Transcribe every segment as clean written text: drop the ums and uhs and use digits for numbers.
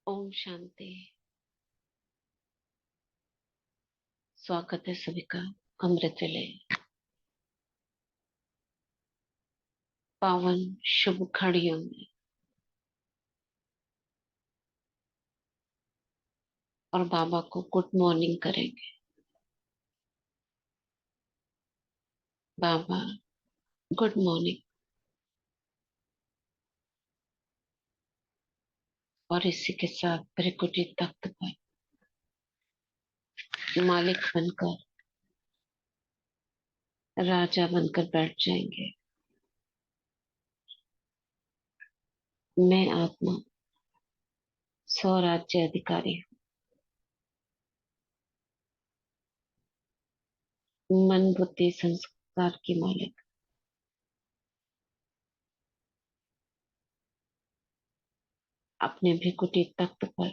ओम शांति। स्वागत है सभी का अमृत वेले पावन शुभ घड़ियों में। और बाबा को गुड मॉर्निंग करेंगे। बाबा गुड मॉर्निंग। और इसी के साथ त्रिकुटी तख्त पर मालिक बनकर राजा बनकर बैठ जाएंगे। मैं आत्मा स्वराज्य अधिकारी हूँ, मन बुद्धि संस्कार की मालिक। अपने भृकुटी तख्त पर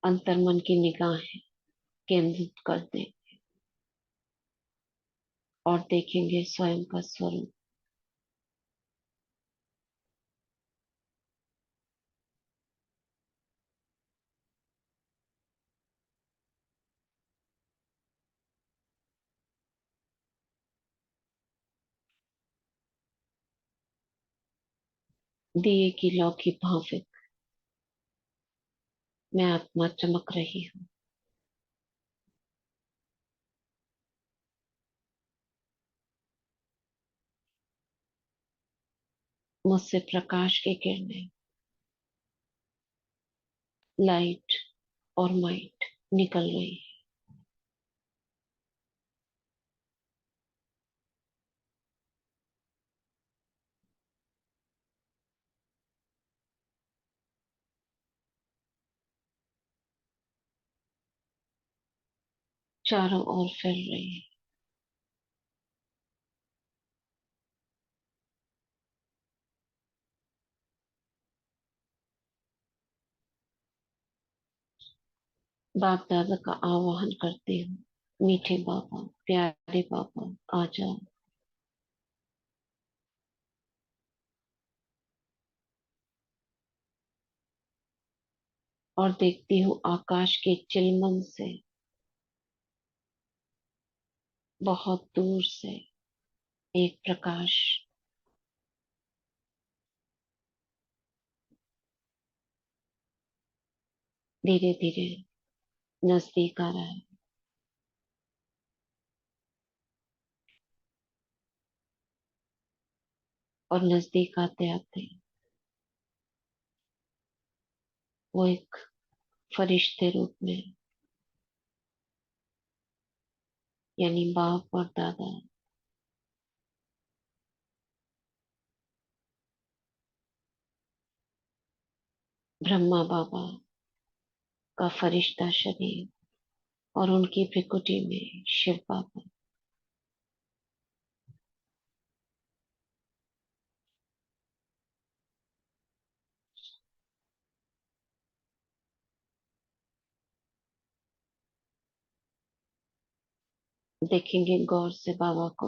अंतर्मन की निगाहें केंद्रित कर दें और देखेंगे स्वयं का स्वरूप। दिए की लौ की भाविक मैं आत्मा चमक रही हूँ। मुझसे प्रकाश की किरणें, लाइट और माइट निकल रही है। चारों ओर फैल रही है। बाप दादा का आवाहन करती हूँ। मीठे बाबा, प्यारे बाबा, आ जाओ। और देखती हूँ आकाश के चिलमन से बहुत दूर से एक प्रकाश धीरे धीरे नजदीक आ रहा है। और नजदीक आते आते वो एक फरिश्ते रूप में, यानी बाप और दादा, ब्रह्मा बाबा का फरिश्ता शरीर और उनकी भृकुटी में शिव बाबा। देखेंगे गौर से बाबा को।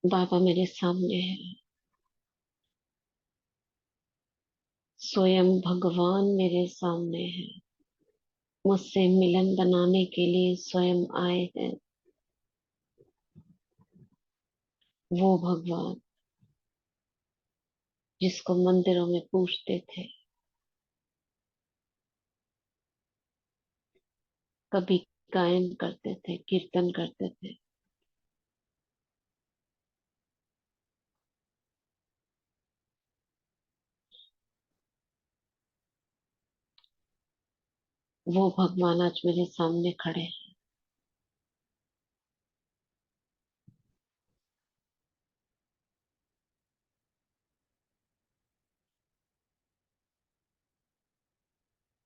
बाबा मेरे सामने है। स्वयं भगवान मेरे सामने है। मुझसे मिलन बनाने के लिए स्वयं आए हैं। वो भगवान जिसको मंदिरों में पूजते थे, कभी गायन करते थे, कीर्तन करते थे। वो भगवान आज मेरे सामने खड़े हैं।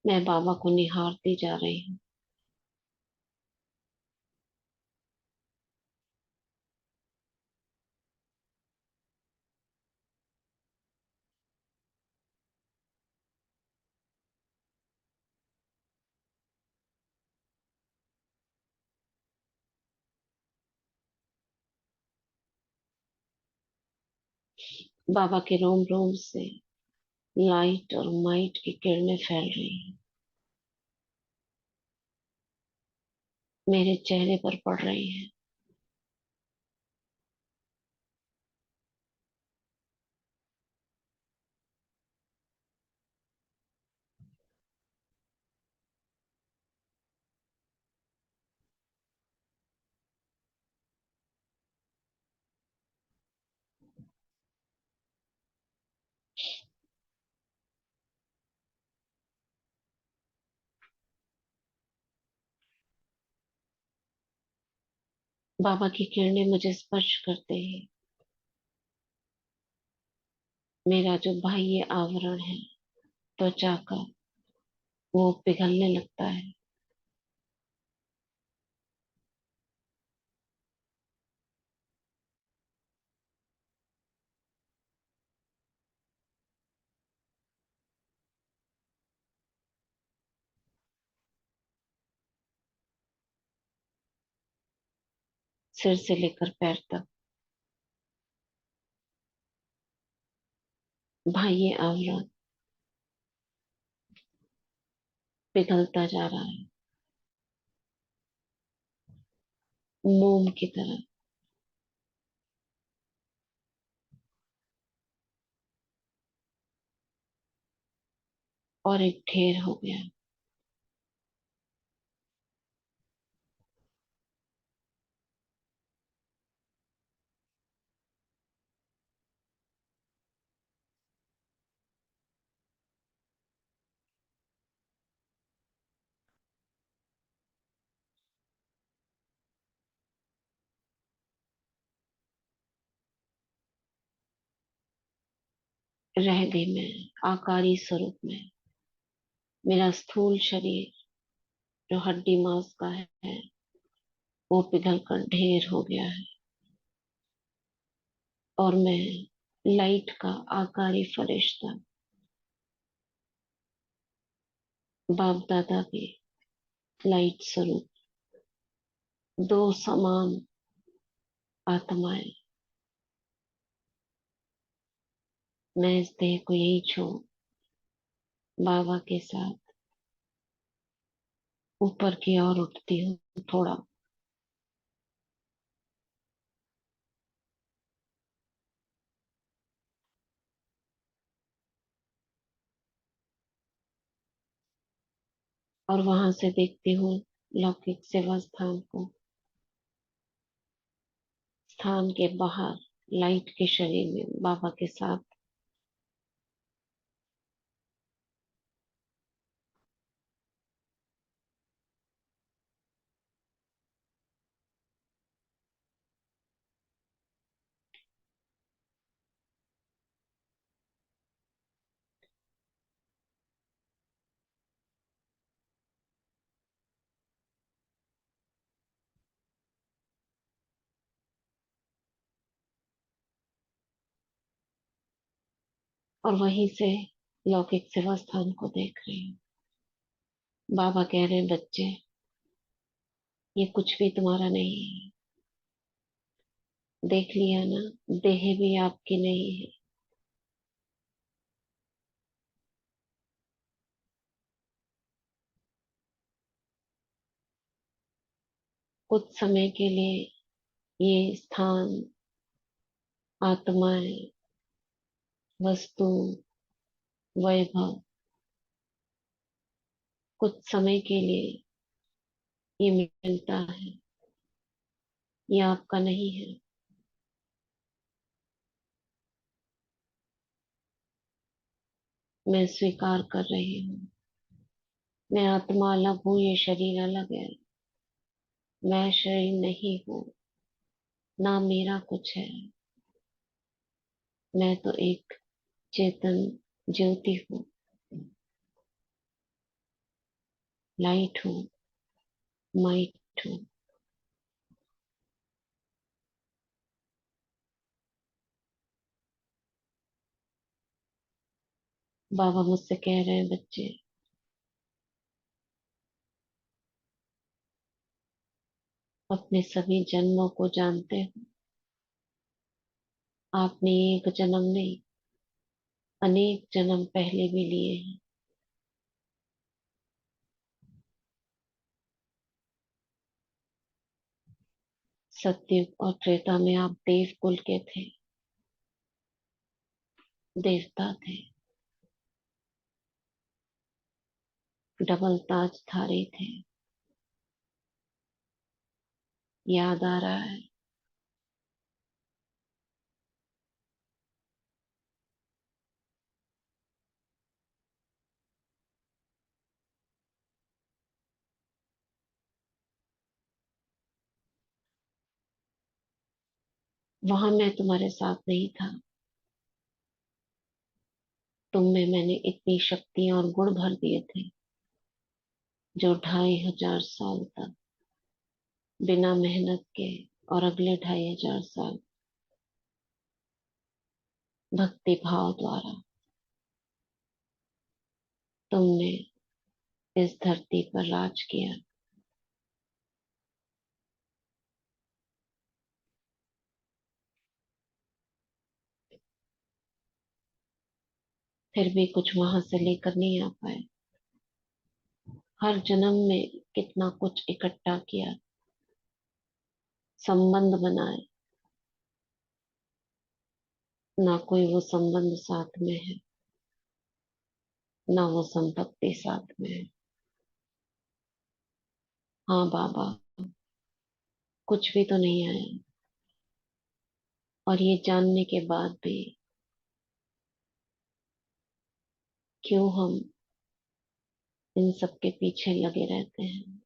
मैं बाबा को निहारती जा रही हूँ। बाबा के रोम रोम से लाइट और माइट की किरणें फैल रही हैं, मेरे चेहरे पर पड़ रही हैं। बाबा की किरणें मुझे स्पर्श करते ही मेरा जो बाह्य आवरण है त्वचा का, वो पिघलने लगता है। सिर से लेकर पैर तक बाह्य आवरण पिघलता जा रहा है, मोम की तरह। और एक ढेर हो गया। रह गई मैं आकारी स्वरूप में। मेरा स्थूल शरीर जो हड्डी मांस का है वो पिघल कर ढेर हो गया है, और मैं लाइट का आकारी फरिश्ता, बाप दादा के लाइट स्वरूप, दो समान आत्माएं। मैं इस देह को यही छोड़ बाबा के साथ ऊपर की ओर उठती हूँ थोड़ा। और वहां से देखती हूँ लौकिक सेवा स्थान को। स्थान के बाहर लाइट के शरीर में बाबा के साथ और वहीं से लौकिक सेवा स्थान को देख रही हूँ। बाबा कह रहे हैं, बच्चे, ये कुछ भी तुम्हारा नहीं है। देख लिया ना, देह भी आपकी नहीं है। कुछ समय के लिए ये स्थान, आत्माएं, वस्तु, वैभव, कुछ समय के लिए ये मिलता है। ये आपका नहीं है। मैं स्वीकार कर रही हूँ। मैं आत्मा अलग हूँ, ये शरीर अलग है। मैं शरीर नहीं हूँ, ना मेरा कुछ है। मैं तो एक चेतन ज्योति हूँ, लाइट हूँ, माइट हूँ। बाबा मुझसे कह रहे हैं, बच्चे, अपने सभी जन्मों को जानते हो। आपने एक जन्म नहीं, अनेक जन्म पहले भी लिए हैं। सतयुग और त्रेता में आप देव कुल के थे, देवता थे, डबल ताजधारी थे। याद आ रहा है? वहां मैं तुम्हारे साथ नहीं था। तुम में मैंने इतनी शक्तियां और गुण भर दिए थे जो 2500 तक बिना मेहनत के, और अगले 2500 भक्ति भाव द्वारा तुमने इस धरती पर राज किया। फिर भी कुछ वहां से लेकर नहीं आ पाए। हर जन्म में कितना कुछ इकट्ठा किया, संबंध बनाए, ना कोई वो संबंध साथ में है, ना वो संपत्ति साथ में है। हाँ बाबा, कुछ भी तो नहीं आया। और ये जानने के बाद भी क्यों हम इन सब के पीछे लगे रहते हैं।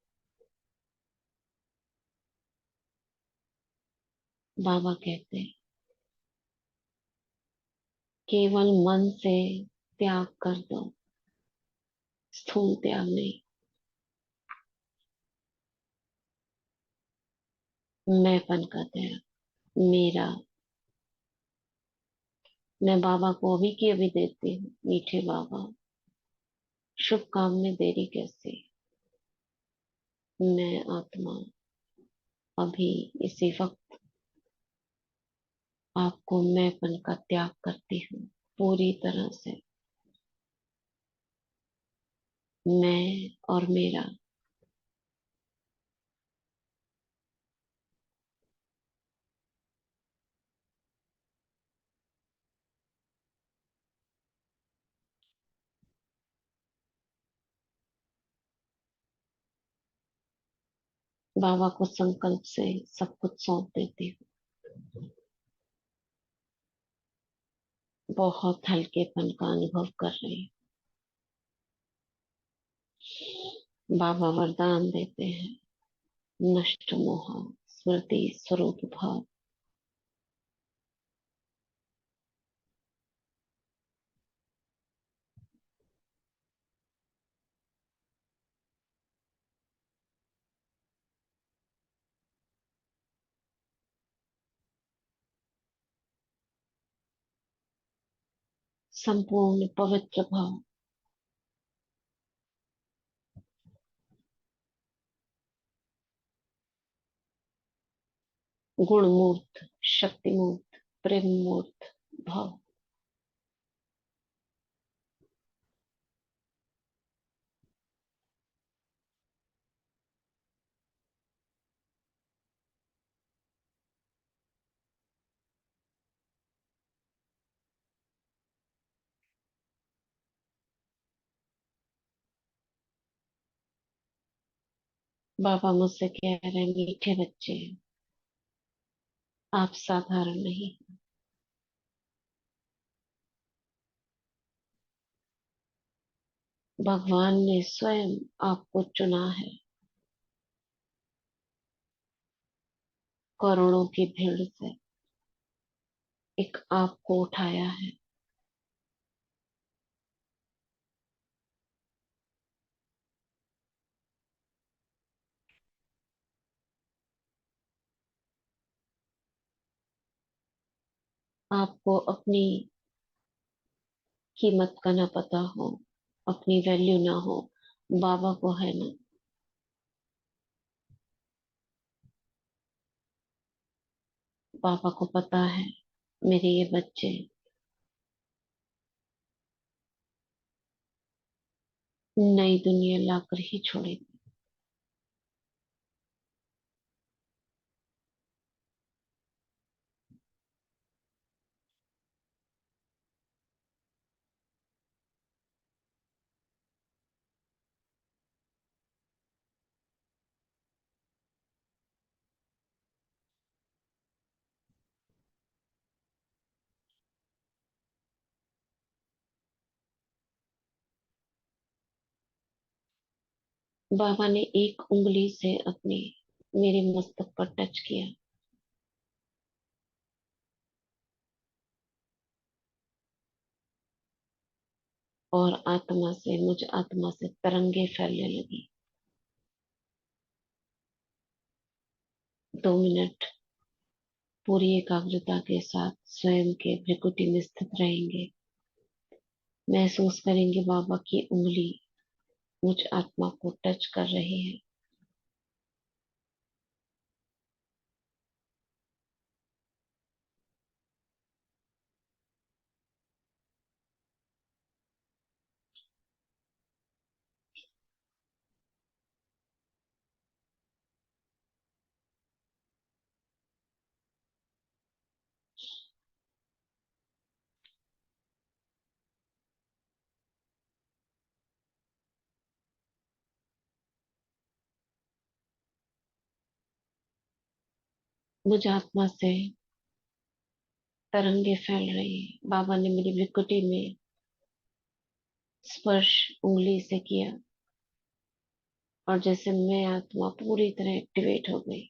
बाबा कहते हैं केवल मन से त्याग कर दो, स्थूल त्याग नहीं। मैंपन का त्याग, मेरा। मैं बाबा को अभी की अभी देती हूँ, मीठे बाबा, शुभ काम में देरी कैसे। मैं आत्मा अभी इसी वक्त आपको मैंपन का त्याग करती हूँ, पूरी तरह से। मैं और मेरा। बाबा को संकल्प से सब कुछ सौंप देती हूँ। बहुत हल्केपन का अनुभव कर रही हूँ। बाबा वरदान देते हैं, नष्ट मोह, स्मृति स्वरूप भाव। संपूर्ण पवित्र भाव। गुण मूर्त, शक्ति मूर्त, प्रेम मूर्त भाव। बाबा मुझसे कह रहे हैं, मीठे बच्चे, आप साधारण नहीं। भगवान ने स्वयं आपको चुना है, करोड़ों की भीड़ से एक आपको उठाया है। आपको अपनी कीमत का ना पता हो, अपनी वैल्यू ना हो, बाबा को है ना। बाबा को पता है मेरे ये बच्चे नई दुनिया लाकर ही छोड़ेंगे। बाबा ने एक उंगली से अपनी मेरे मस्तक पर टच किया और मुझ आत्मा से तरंगे फैलने लगी। 2 मिनट पूरी एकाग्रता के साथ स्वयं के भ्रिकुटी में स्थित रहेंगे। महसूस करेंगे बाबा की उंगली मुझ आत्मा को टच कर रही है। मुझ आत्मा से तरंगे फैल रही है। बाबा ने मेरी भ्रिकुटी में स्पर्श उंगली से किया और जैसे मैं आत्मा पूरी तरह एक्टिवेट हो गई।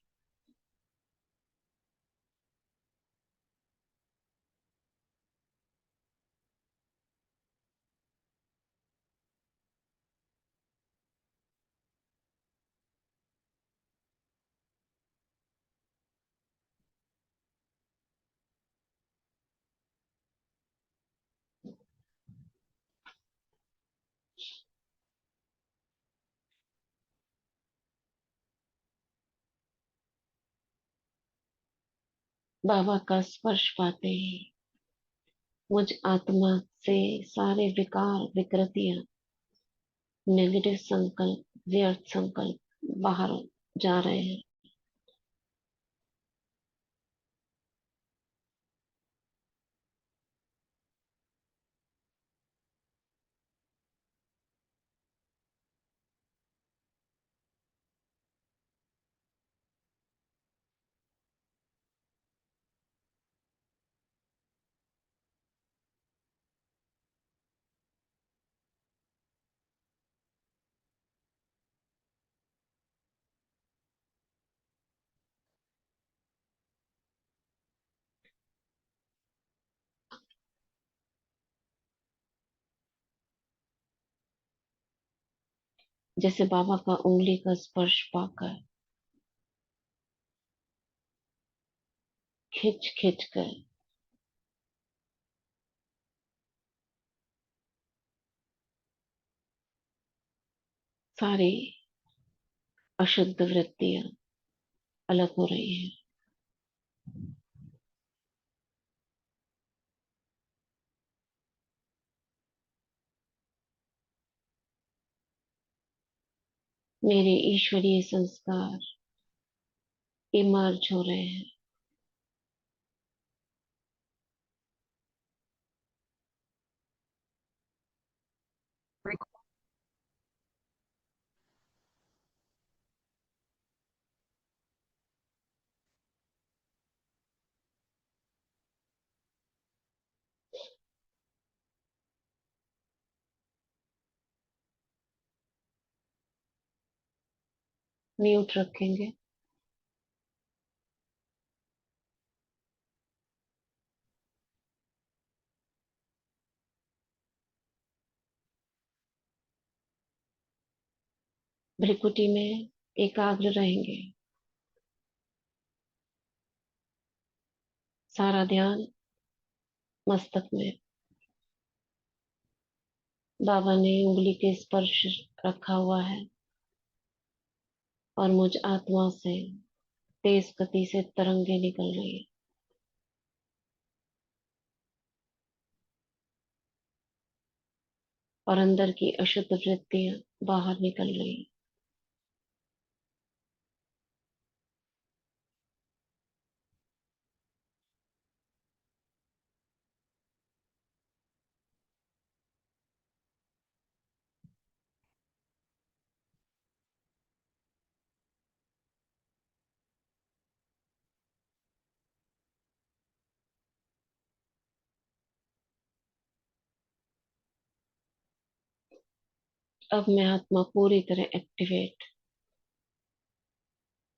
बाबा का स्पर्श पाते ही मुझ आत्मा से सारे विकार विकृतियां, नेगेटिव संकल्प, व्यर्थ संकल्प बाहर जा रहे हैं। जैसे बाबा का उंगली का स्पर्श पाकर खिंच खिंच कर सारी अशुद्ध वृत्तियां अलग हो रही हैं। मेरे ईश्वरीय संस्कार इमर्ज हो रहे हैं। म्यूट रखेंगे। भ्रिकुटी में एकाग्र रहेंगे। सारा ध्यान मस्तक में। बाबा ने उंगली के स्पर्श रखा हुआ है और मुझ आत्मा से तेज गति से तरंगे निकल रही है। और अंदर की अशुद्ध वृत्तियां बाहर निकल रही। अब मैं आत्मा पूरी तरह एक्टिवेट,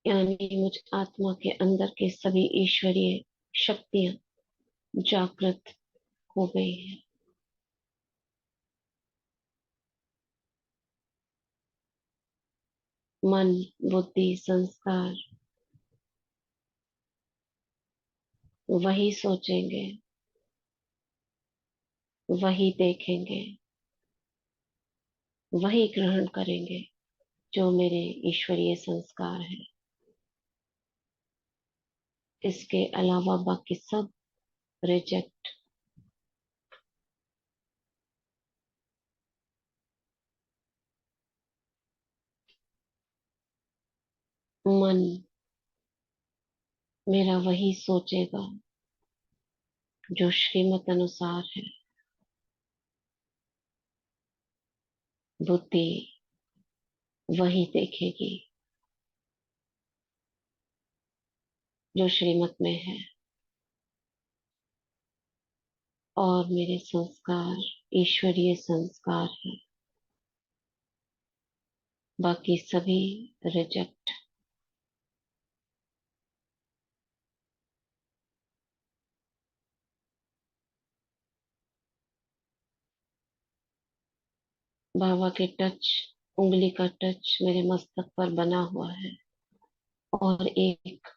यानी मुझ आत्मा के अंदर के सभी ईश्वरीय शक्तियां जागृत हो गई है। मन, बुद्धि, संस्कार वही सोचेंगे, वही देखेंगे, वही ग्रहण करेंगे जो मेरे ईश्वरीय संस्कार है। इसके अलावा बाकी सब रिजेक्ट। मन मेरा वही सोचेगा जो श्रीमत अनुसार है। बुद्धि वही देखेगी जो श्रीमत में है। और मेरे संस्कार ईश्वरीय संस्कार है, बाकी सभी रिजेक्ट। बाबा के टच, उंगली का टच मेरे मस्तक पर बना हुआ है और एक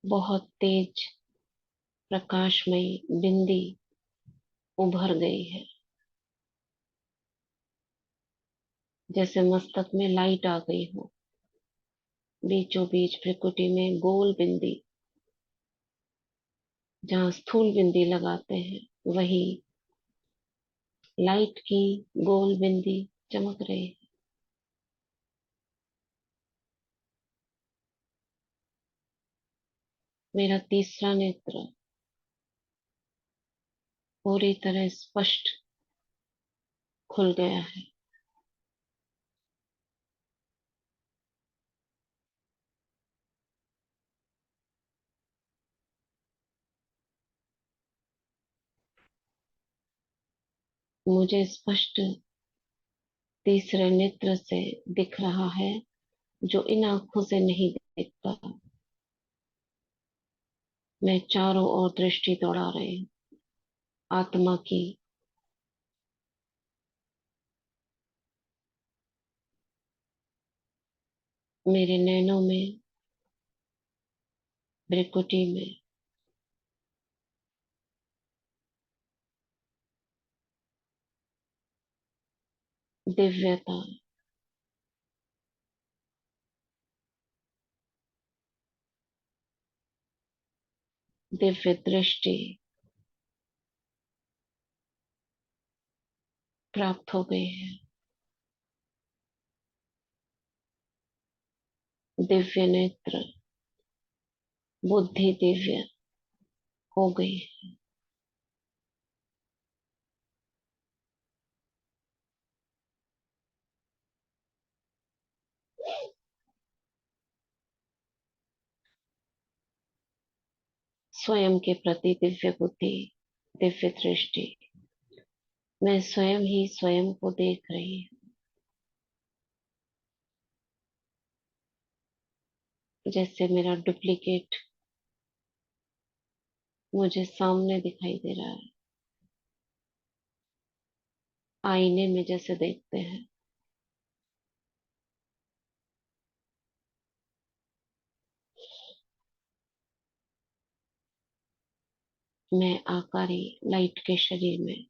बहुत तेज प्रकाशमयी बिंदी उभर गई है, जैसे मस्तक में लाइट आ गई हो। बीचों बीच भ्रिकुटी में गोल बिंदी, जहाँ स्थूल बिंदी लगाते हैं वही लाइट की गोल बिंदी चमक रही है। मेरा तीसरा नेत्र पूरी तरह स्पष्ट खुल गया है। मुझे स्पष्ट तीसरे नेत्र से दिख रहा है जो इन आंखों से नहीं दिखता। मैं चारों ओर दृष्टि दौड़ा रही हूँ आत्मा की। मेरे नैनों में, भ्रिकुटी में दिव्यता, दिव्य दृष्टि प्राप्त हो गई है। दिव्य नेत्र, बुद्धि दिव्य हो गई। स्वयं के प्रति दिव्य बुद्धि, दिव्य दृष्टि। मैं स्वयं ही स्वयं को देख रही हूँ, जैसे मेरा डुप्लीकेट मुझे सामने दिखाई दे रहा है, आईने में जैसे देखते हैं। मैं आकारी लाइट के शरीर में,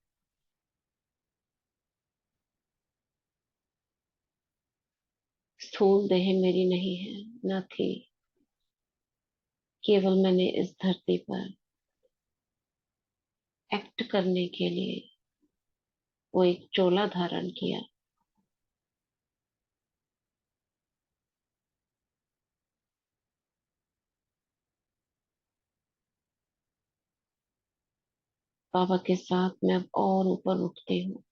स्थूल देह मेरी नहीं है, न थी। केवल मैंने इस धरती पर एक्ट करने के लिए वो एक चोला धारण किया। बाबा के साथ मैं अब और ऊपर उठती हूँ,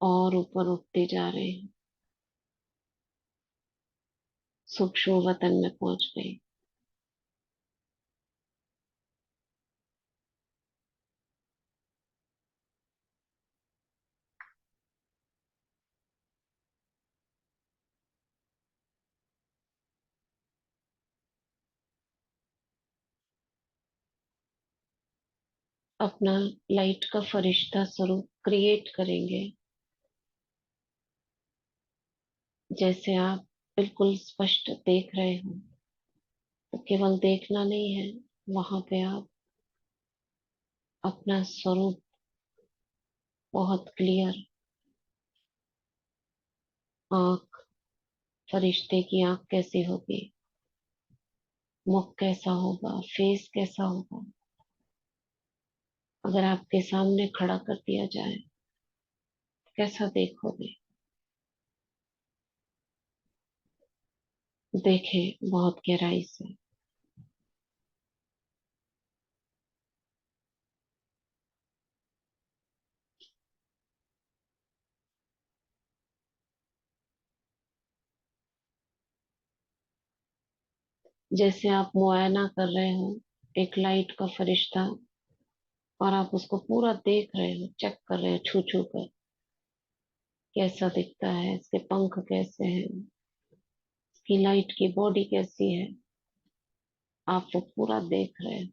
और ऊपर उठते जा रहे हैं। सूक्ष्म वतन में पहुंच गई। अपना लाइट का फरिश्ता स्वरूप क्रिएट करेंगे। जैसे आप बिल्कुल स्पष्ट देख रहे हो, तो केवल देखना नहीं है, वहां पे आप अपना स्वरूप बहुत क्लियर, आंख, फरिश्ते की आंख कैसी होगी, मुख कैसा होगा, फेस कैसा होगा, अगर आपके सामने खड़ा कर दिया जाए कैसा देखोगे। देखें बहुत गहराई से। जैसे आप मुआयना कर रहे हो एक लाइट का फरिश्ता, और आप उसको पूरा देख रहे हो, चेक कर रहे हो छू छू कर, कैसा दिखता है, इसके पंख कैसे हैं, इसकी लाइट की बॉडी कैसी है, आप वो पूरा देख रहे हो।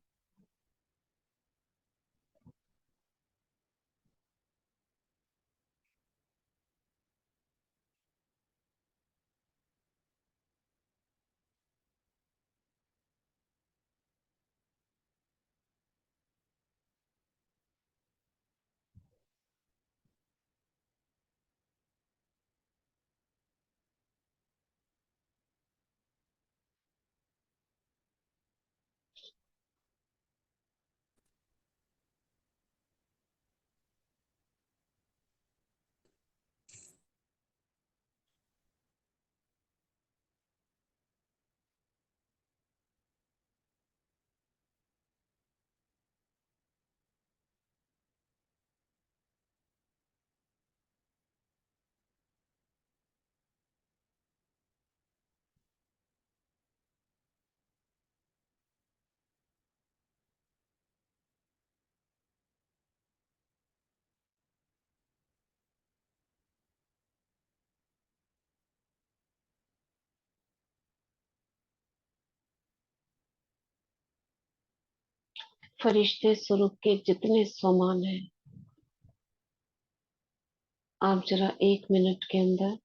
फरिश्ते स्वरूप के जितने स्वमान हैं, आप जरा 1 मिनट के अंदर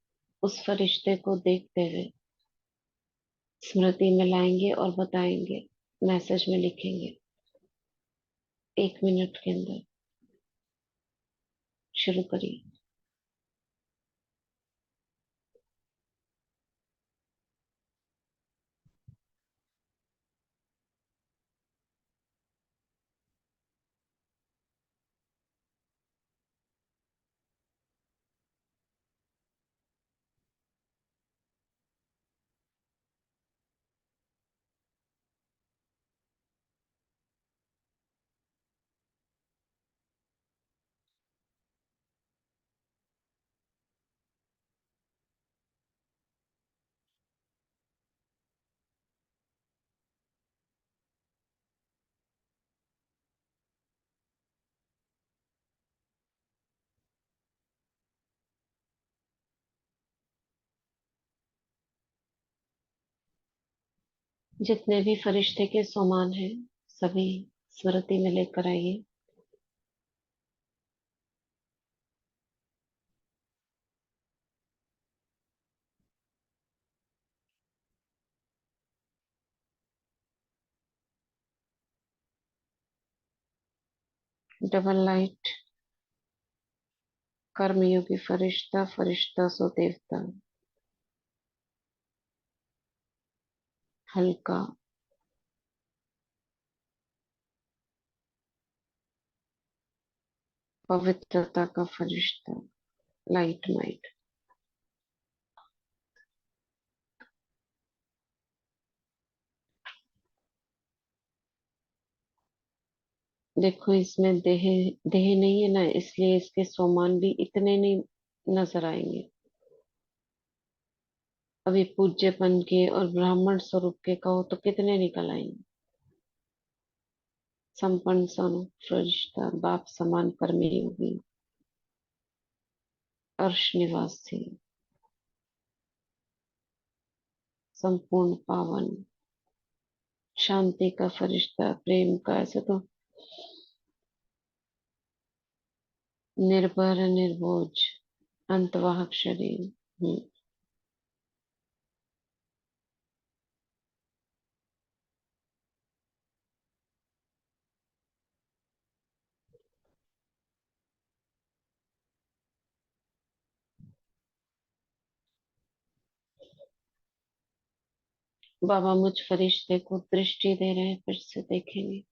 उस फरिश्ते को देखते हुए स्मृति में लाएंगे और बताएंगे, मैसेज में लिखेंगे। 1 मिनट के अंदर शुरू करिए। जितने भी फरिश्ते के स्वमान हैं, सभी स्मृति में लेकर आइए। डबल लाइट, कर्मयोगी फरिश्ता, फरिश्ता सो देवता। हल्का, पवित्रता का फरिश्ता, लाइट माइट। देखो इसमें देह, देह नहीं है ना, इसलिए इसके सोमान भी इतने नहीं नजर आएंगे। अभी पूज्यपन के और ब्राह्मण स्वरूप के कहो तो कितने निकल आएंगे। संपन्न स्वरूप फरिश्ता, बाप समान कर्मयोगी, अर्श निवासी, संपूर्ण पावन, शांति का फरिश्ता, प्रेम का, ऐसे तो निर्भर निर्बोझ, अंतवाहक शरीर। बाबा मुझ फरिश्ते को दृष्टि दे रहे हैं, फिर से देखेंगे।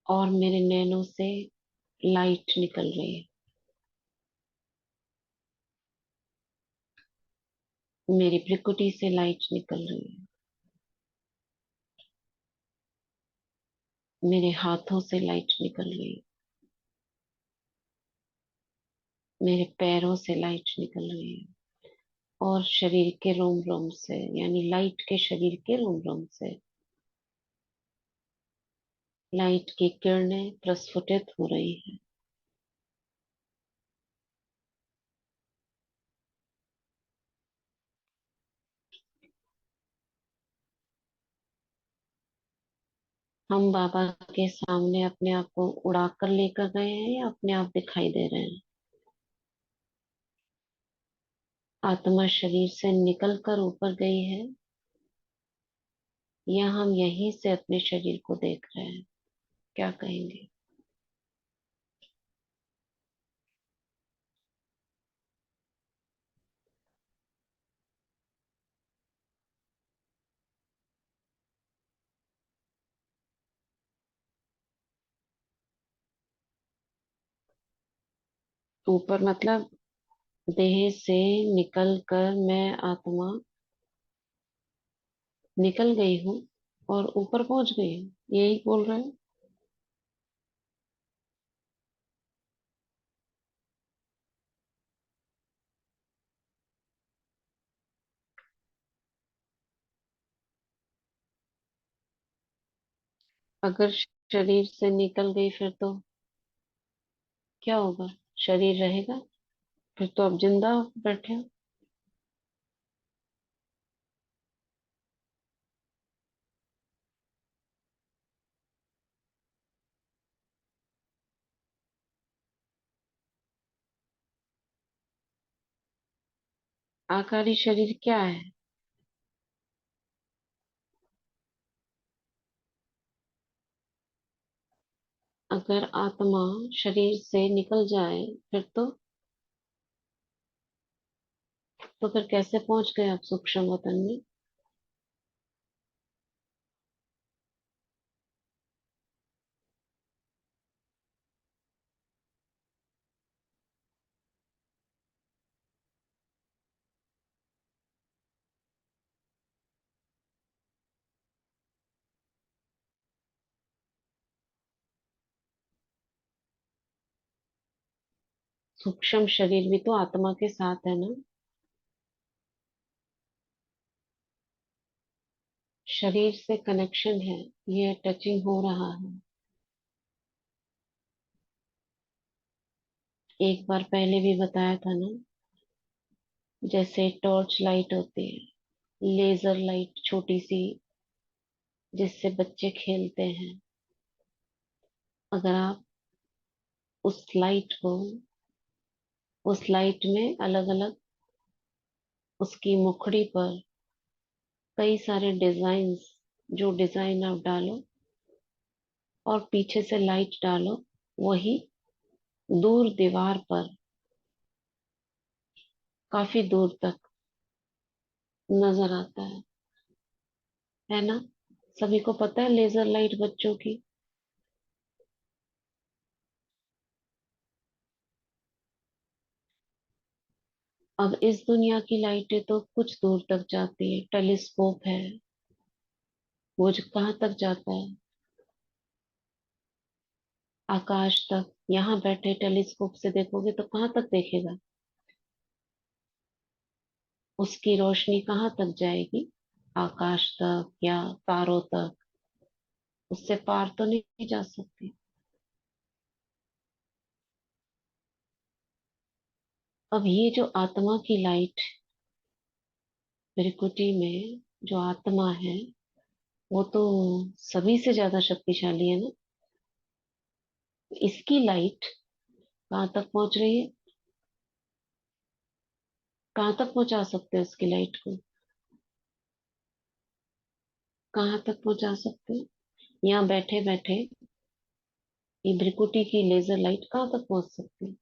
और मेरे नैनों से लाइट निकल रही है, मेरी भ्रिकुटी से लाइट निकल रही है, मेरे हाथों से लाइट निकल रही है, मेरे पैरों से लाइट निकल रही है, और शरीर के रोम रोम से, यानी लाइट के शरीर के रोम रोम से लाइट की किरणें प्रस्फुटित हो रही है। हम बाबा के सामने अपने आप को उड़ाकर लेकर गए हैं या अपने आप दिखाई दे रहे हैं? आत्मा शरीर से निकल कर ऊपर गई है, या हम यहीं से अपने शरीर को देख रहे हैं? क्या कहेंगे? ऊपर मतलब देह से निकल कर मैं आत्मा निकल गई हूँ और ऊपर पहुंच गई हूँ, यही बोल रहे हैं? अगर शरीर से निकल गई फिर तो क्या होगा? शरीर रहेगा? फिर तो अब जिंदा बैठे हो। आकारी शरीर क्या है? अगर आत्मा शरीर से निकल जाए तो फिर कैसे पहुंच गए आप सूक्ष्म वतन में? सूक्ष्म शरीर भी तो आत्मा के साथ है ना? शरीर से कनेक्शन है, ये टचिंग हो रहा है। एक बार पहले भी बताया था ना, जैसे टॉर्च लाइट होती है, लेजर लाइट छोटी सी, जिससे बच्चे खेलते हैं। अगर आप उस लाइट को, उस लाइट में अलग अलग, उसकी मुखड़ी पर कई सारे डिजाइन्स, जो डिजाइन आप डालो और पीछे से लाइट डालो, वही दूर दीवार पर, काफी दूर तक नजर आता है ना। सभी को पता है लेजर लाइट बच्चों की। अब इस दुनिया की लाइटें तो कुछ दूर तक जाती है, टेलीस्कोप है, वो जो कहाँ तक जाता है, आकाश तक। यहाँ बैठे टेलीस्कोप से देखोगे तो कहाँ तक देखेगा, उसकी रोशनी कहाँ तक जाएगी, आकाश तक या तारों तक, उससे पार तो नहीं जा सकती। अब ये जो आत्मा की लाइट, प्रकृति में जो आत्मा है, वो तो सभी से ज्यादा शक्तिशाली है ना। इसकी लाइट कहाँ तक पहुंच रही है, कहाँ तक पहुंचा सकते हैं उसकी लाइट को, कहाँ तक पहुंचा सकते हैं। यहाँ बैठे बैठे ये भ्रिकुटी की लेजर लाइट कहाँ तक पहुंच सकती है।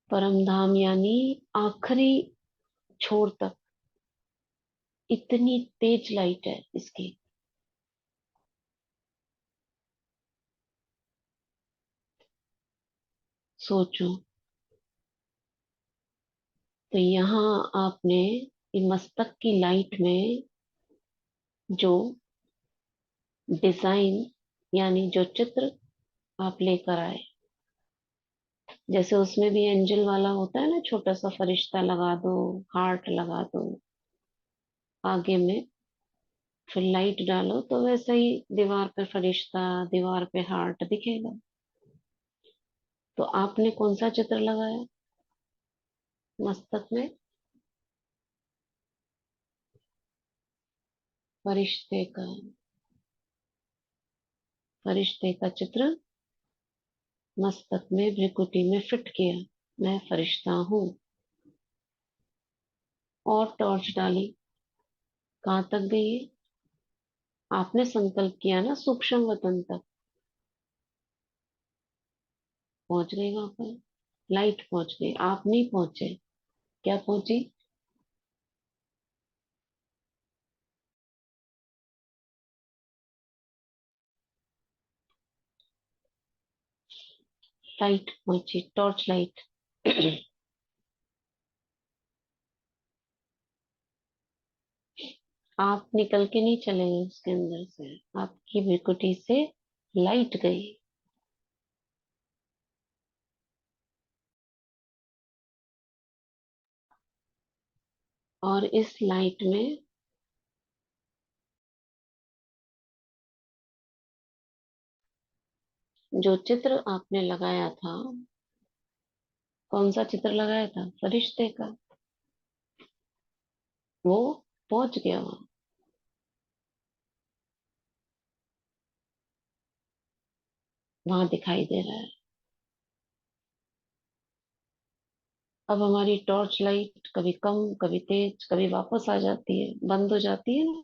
परम धाम यानी आखिरी छोर तक, इतनी तेज लाइट है इसकी। सोचो। तो यहाँ आपने ये मस्तक की लाइट में जो डिजाइन यानी जो चित्र आप लेकर आए, जैसे उसमें भी एंजल वाला होता है ना, छोटा सा फरिश्ता लगा दो, हार्ट लगा दो आगे में, फिर लाइट डालो तो वैसा ही दीवार पे फरिश्ता, दीवार पे हार्ट दिखेगा। तो आपने कौन सा चित्र लगाया मस्तक में, फरिश्ते का, फरिश्ते का चित्र मस्तक में भ्रिकुटी में फिट किया, मैं फरिश्ता हूँ। और टॉर्च डाली, कहाँ तक गई है, आपने संकल्प किया ना सूक्ष्म वतन तक, पहुंच गई वहां पर, लाइट पहुंच गई, आप नहीं पहुंचे। क्या पहुंची, लाइट पहुंची, टॉर्च लाइट। आप निकल के नहीं चले गए उसके अंदर से, आपकी भ्रिकुटी से लाइट गई। और इस लाइट में जो चित्र आपने लगाया था, कौन सा चित्र लगाया था, फरिश्ते का, वो पहुंच गया वहां, वहां दिखाई दे रहा है। अब हमारी टॉर्च लाइट कभी कम, कभी तेज, कभी वापस आ जाती है, बंद हो जाती है ना,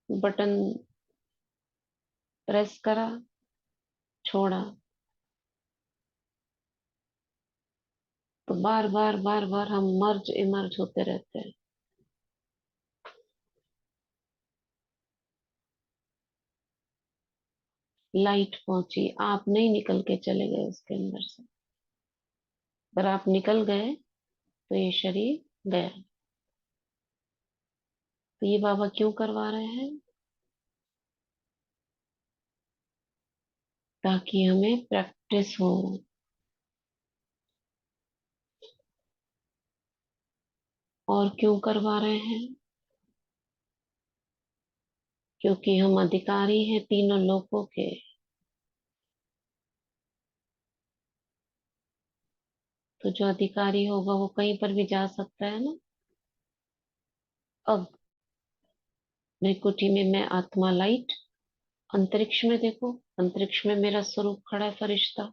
बटन प्रेस करा, छोड़ा, तो बार बार बार बार हम मर्ज इमर्ज होते रहते हैं। लाइट पहुंची, आप नहीं निकल के चले गए उसके अंदर से। अगर आप निकल गए तो ये शरीर गया। तो ये बाबा क्यों करवा रहे हैं, ताकि हमें प्रैक्टिस हो। और क्यों करवा रहे हैं, क्योंकि हम अधिकारी हैं तीनों लोकों के। तो जो अधिकारी होगा वो कहीं पर भी जा सकता है ना। अब भृकुटी में मैं आत्मा लाइट, अंतरिक्ष में देखो, अंतरिक्ष में मेरा स्वरूप खड़ा है फरिश्ता,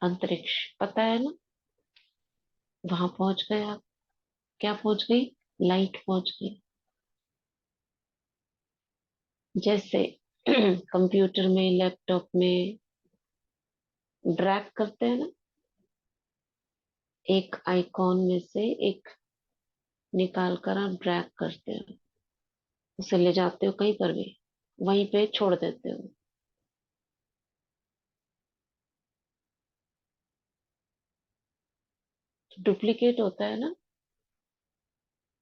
अंतरिक्ष पता है ना, वहां पहुंच गए आप। क्या पहुंच गई, लाइट पहुंच गई। जैसे कंप्यूटर में, लैपटॉप में ड्रैग करते हैं ना, एक आइकॉन में से एक निकाल कर आप ड्रैग करते हो, उसे ले जाते हो कहीं पर भी, वहीं पे छोड़ देते हो। डुप्लीकेट होता है ना,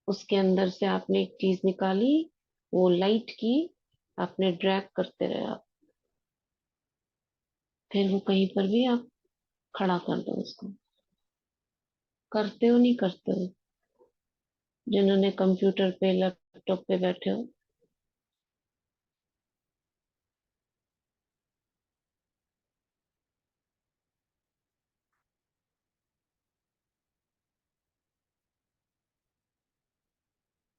उसके अंदर से आपने एक चीज निकाली, वो लाइट की, आपने ड्रैग करते रहे आप, फिर वो कहीं पर भी आप खड़ा कर दो उसको। करते हो नहीं करते हो? जिन्होंने कंप्यूटर पे लैपटॉप पे बैठे हो।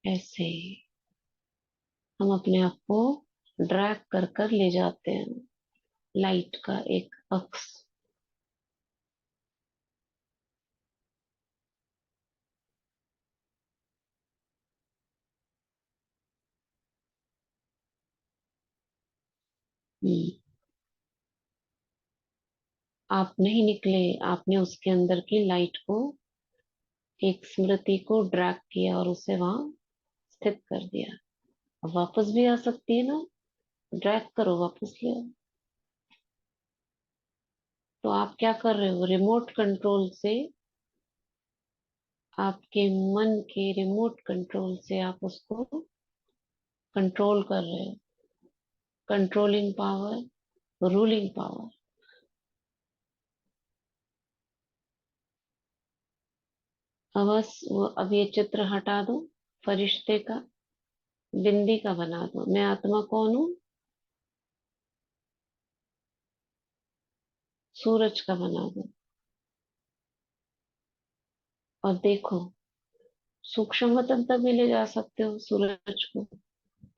ऐसे ही हम अपने आप को ड्रैग कर कर ले जाते हैं, लाइट का एक अक्स। हम्म, आप नहीं निकले, आपने उसके अंदर की लाइट को, एक स्मृति को ड्रैग किया और उसे वहां स्थित कर दिया। अब वापस भी आ सकती है ना, ड्रैग करो वापस ले आओ। तो आप क्या कर रहे हो, रिमोट कंट्रोल से, आपके मन के रिमोट कंट्रोल से आप उसको कंट्रोल कर रहे हो। Controlling power, ruling power. अब बस वो, अब ये चित्र हटा दो फरिश्ते का, बिंदी का बना दो, मैं आत्मा कौन हूँ, सूरज का बना दो। और देखो, सूक्ष्म वतन तक भी ले जा सकते हो सूरज को,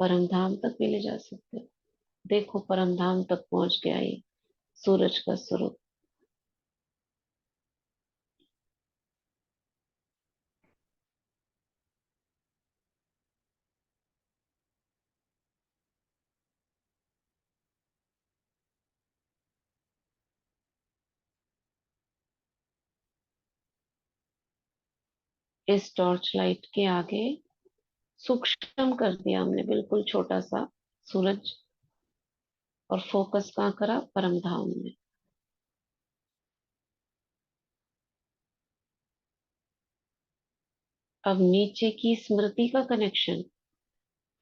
परम धाम तक भी ले जा सकते हो। देखो परम धाम तक पहुंच गया ये सूरज का स्वरूप। इस टॉर्च लाइट के आगे सूक्ष्म कर दिया हमने, बिल्कुल छोटा सा सूरज, और फोकस कहाँ करा, परम धाम में। अब नीचे की स्मृति का कनेक्शन,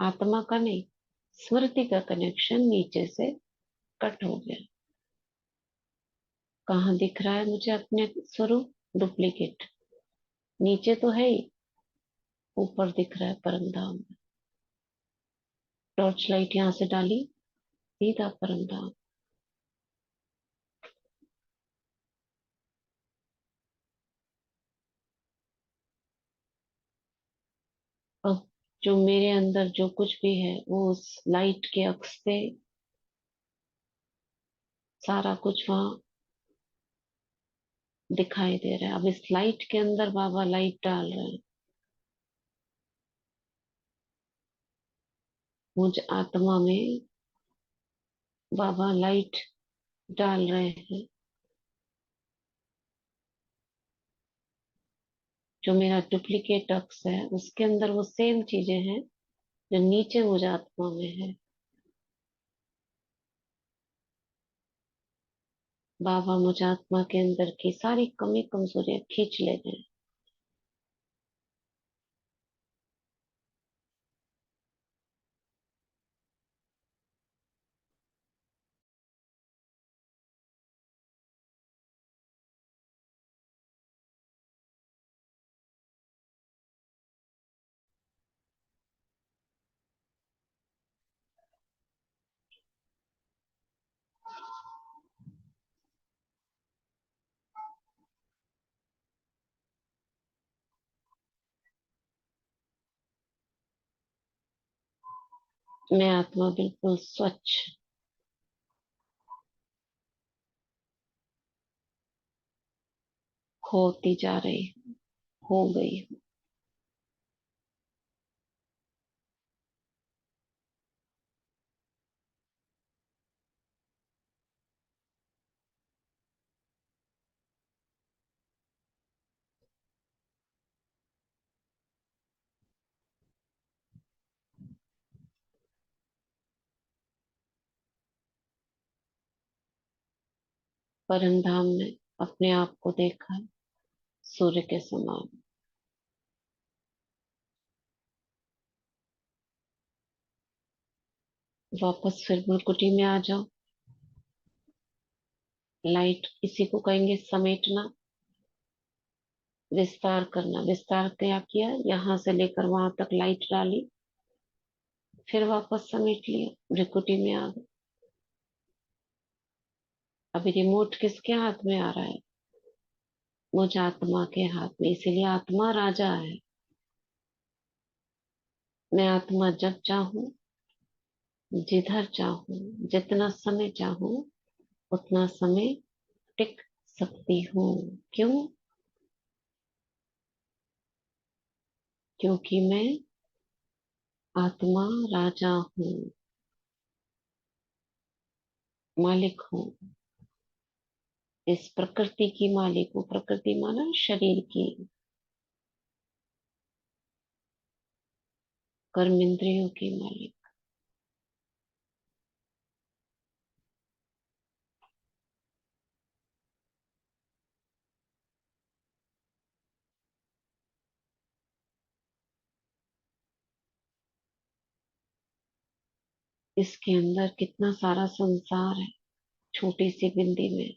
आत्मा का नहीं, स्मृति का कनेक्शन नीचे से कट हो गया। कहाँ दिख रहा है मुझे अपने स्वरूप, डुप्लीकेट, नीचे तो है ही, ऊपर दिख रहा है परम धाम में। टॉर्च लाइट यहाँ से डाली, सीधा परम धाम। अब जो मेरे अंदर जो कुछ भी है वो उस लाइट के अक्स से सारा कुछ वहां दिखाई दे रहा है। अब इस लाइट के अंदर बाबा लाइट डाल रहे हैं, मुझ आत्मा में बाबा लाइट डाल रहे हैं। जो मेरा डुप्लीकेट अक्स है उसके अंदर वो सेम चीजें हैं जो नीचे मुझ आत्मा में है। बाबा मुझ आत्मा के अंदर की सारी कमी कमजोरियां खींच ले रहे हैं। मैं आत्मा बिल्कुल स्वच्छ होती जा रही, हो गई। परम धाम में अपने आप को देखा सूर्य के समान। वापस फिर भ्रुकुटी में आ जाओ। लाइट इसी को कहेंगे समेटना, विस्तार करना। विस्तार क्या किया, यहाँ से लेकर वहां तक लाइट डाली, फिर वापस समेट लिया, भ्रिकुटी में आ गए। अभी रिमोट किसके हाथ में आ रहा है? मुझ आत्मा के हाथ में। इसीलिए आत्मा राजा है। मैं आत्मा जब चाहूं, जिधर चाहूं, जितना समय चाहूं, उतना समय टिक सकती हूँ। क्यों? क्योंकि मैं आत्मा राजा हूँ, मालिक हूँ। इस प्रकृति की मालिक हूँ। प्रकृति माना शरीर की, कर्म इंद्रियों की मालिक। इसके अंदर कितना सारा संसार है, छोटी सी बिंदी में।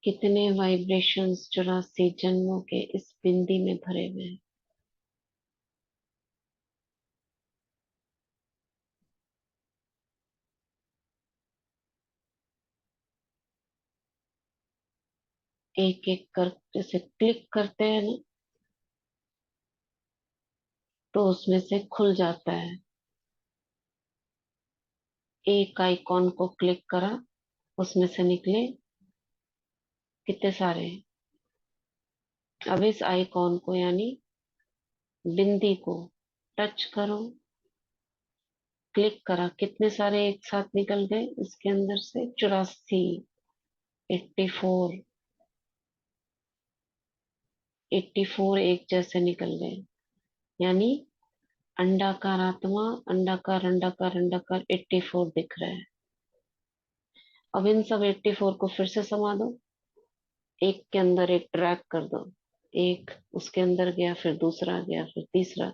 कितने वाइब्रेशंस 84 जन्मों के इस बिंदी में भरे हुए हैं। एक एक कर जैसे क्लिक करते हैं ना, तो उसमें से खुल जाता है। एक आइकॉन को क्लिक करा, उसमें से निकले कितने सारे। अब इस आइकॉन को यानी बिंदी को टच करो, क्लिक करा, कितने सारे एक साथ निकल गए इसके अंदर से? 84, 84, 84 एक जैसे निकल गए। यानी अंडाकार आत्मा, अंडाकार अंडाकार अंडाकार 84 दिख रहा है। अब इन सब 84 को फिर से समा दो, एक के अंदर एक ड्रैग कर दो। एक उसके अंदर गया, फिर दूसरा गया, फिर तीसरा।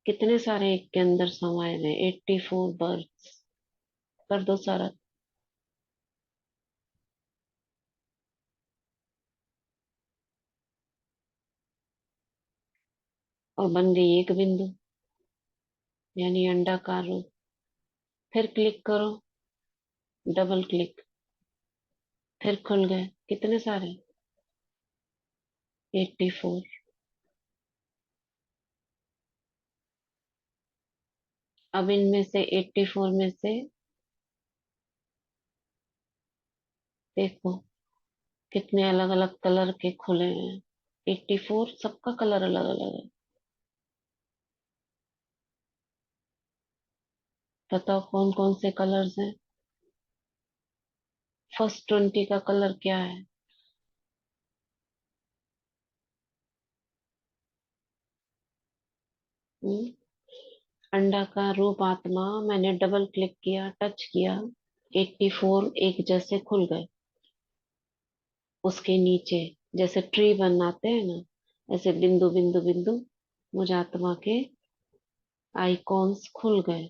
कितने सारे एक के अंदर समाये गए? 84 बर्ड्स। कर दो सारा। और बन गई एक बिंदु, यानी अंडाकार रूप। फिर क्लिक करो, डबल क्लिक, फिर खुल गए कितने सारे? 84। अब इनमें से 84 में से देखो कितने अलग अलग कलर के खुले हैं। 84 सबका कलर अलग अलग है। बताओ कौन कौन से कलर्स हैं? फर्स्ट 20 का कलर क्या है? हम्म? अंडा का रूप आत्मा। मैंने डबल क्लिक किया, टच किया, 84 एक जैसे खुल गए। उसके नीचे जैसे ट्री बनाते हैं ना, ऐसे बिंदु बिंदु बिंदु मुझ आत्मा के आइकॉन्स खुल गए।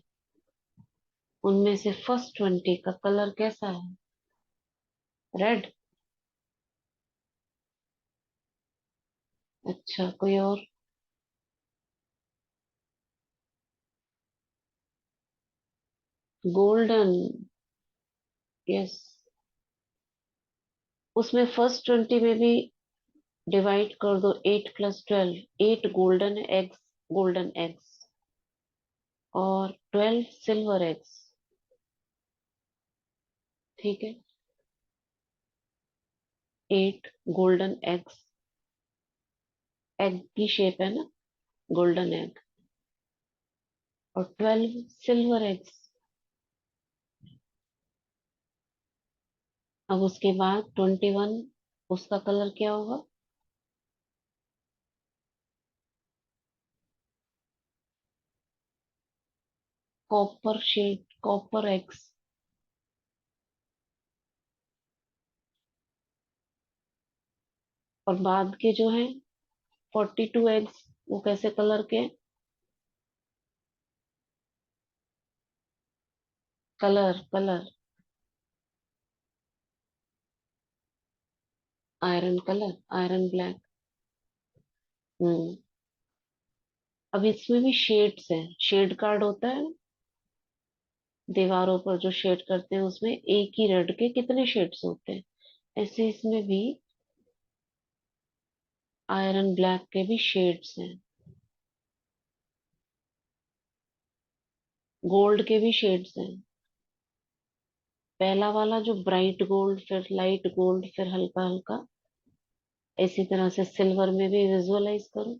उनमें से फर्स्ट 20 का कलर कैसा है? रेड। अच्छा, कोई और? गोल्डन। यस। उसमें फर्स्ट 20 में भी डिवाइड कर दो, 8 + 12, 8 गोल्डन एग्स, गोल्डन एग्स, और 12 सिल्वर एग्स। ठीक है, 8 गोल्डन एग्स, एग की शेप है ना, गोल्डन एग, और 12 सिल्वर एग्स। अब उसके बाद 21, उसका कलर क्या होगा? Copper shade, copper eggs. और बाद के जो है 42 एग्स, वो कैसे कलर के? Colour colour. Iron colour, iron black. Hmm. अब इसमें भी शेड्स हैं, शेड कार्ड होता है ना, दीवारों पर जो शेड करते हैं उसमें एक ही रेड के कितने शेड्स होते हैं, ऐसे इसमें भी आयरन ब्लैक के भी शेड्स हैं, गोल्ड के भी शेड्स हैं। पहला वाला जो ब्राइट गोल्ड, फिर लाइट गोल्ड, फिर हल्का हल्का, इसी तरह से सिल्वर में भी विजुअलाइज करो।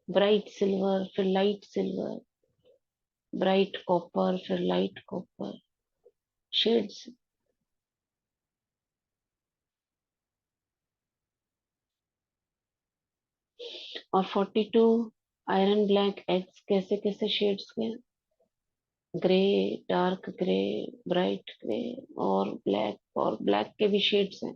ब्राइट सिल्वर, फिर लाइट सिल्वर, ब्राइट कॉपर, फिर लाइट कॉपर, शेड्स। और 42 आयरन ब्लैक एग्स कैसे कैसे शेड्स के? Grey, dark grey, bright grey, और ब्लैक के भी शेड्स हैं।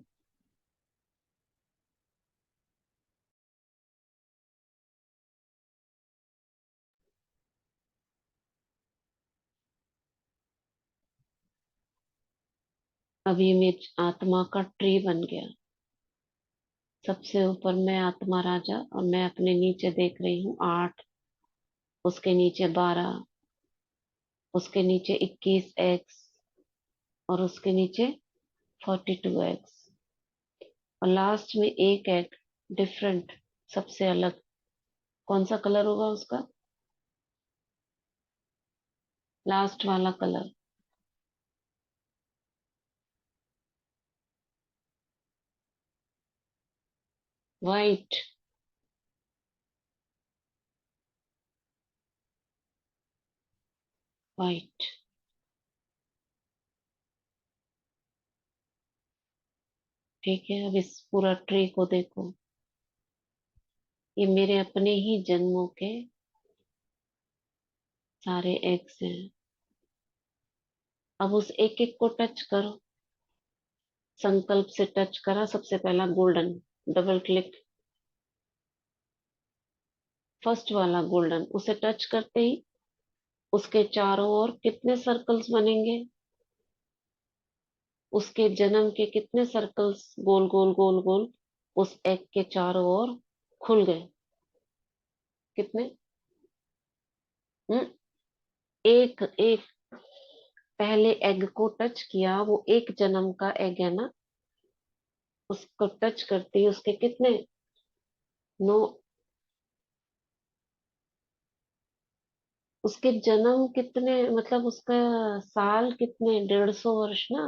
अब ये मेरी आत्मा का ट्री बन गया। सबसे ऊपर मैं आत्मा राजा, और मैं अपने नीचे देख रही हूँ 8, उसके नीचे 12, उसके नीचे 21 एक्स, और उसके नीचे 42 एक्स, और लास्ट में एक एग डिफरेंट, सबसे अलग। कौन सा कलर होगा उसका? लास्ट वाला कलर। वाइट। वाइट। ठीक है, अब इस पूरा ट्री को देखो। ये मेरे अपने ही जन्मों के सारे एग्स हैं। अब उस एक एक को टच करो। संकल्प से टच करा, सबसे पहला गोल्डन, डबल क्लिक, फर्स्ट वाला गोल्डन, उसे टच करते ही उसके चारों ओर कितने सर्कल्स बनेंगे? उसके जन्म के कितने सर्कल्स, गोल गोल गोल गोल, उस एग के चारों ओर खुल गए? कितने? हम्म, एक एक। पहले एग को टच किया, वो एक जन्म का एग है ना, उसको टच करते ही उसके कितने? 9। उसके जन्म कितने, मतलब उसका साल कितने? 150 वर्ष ना।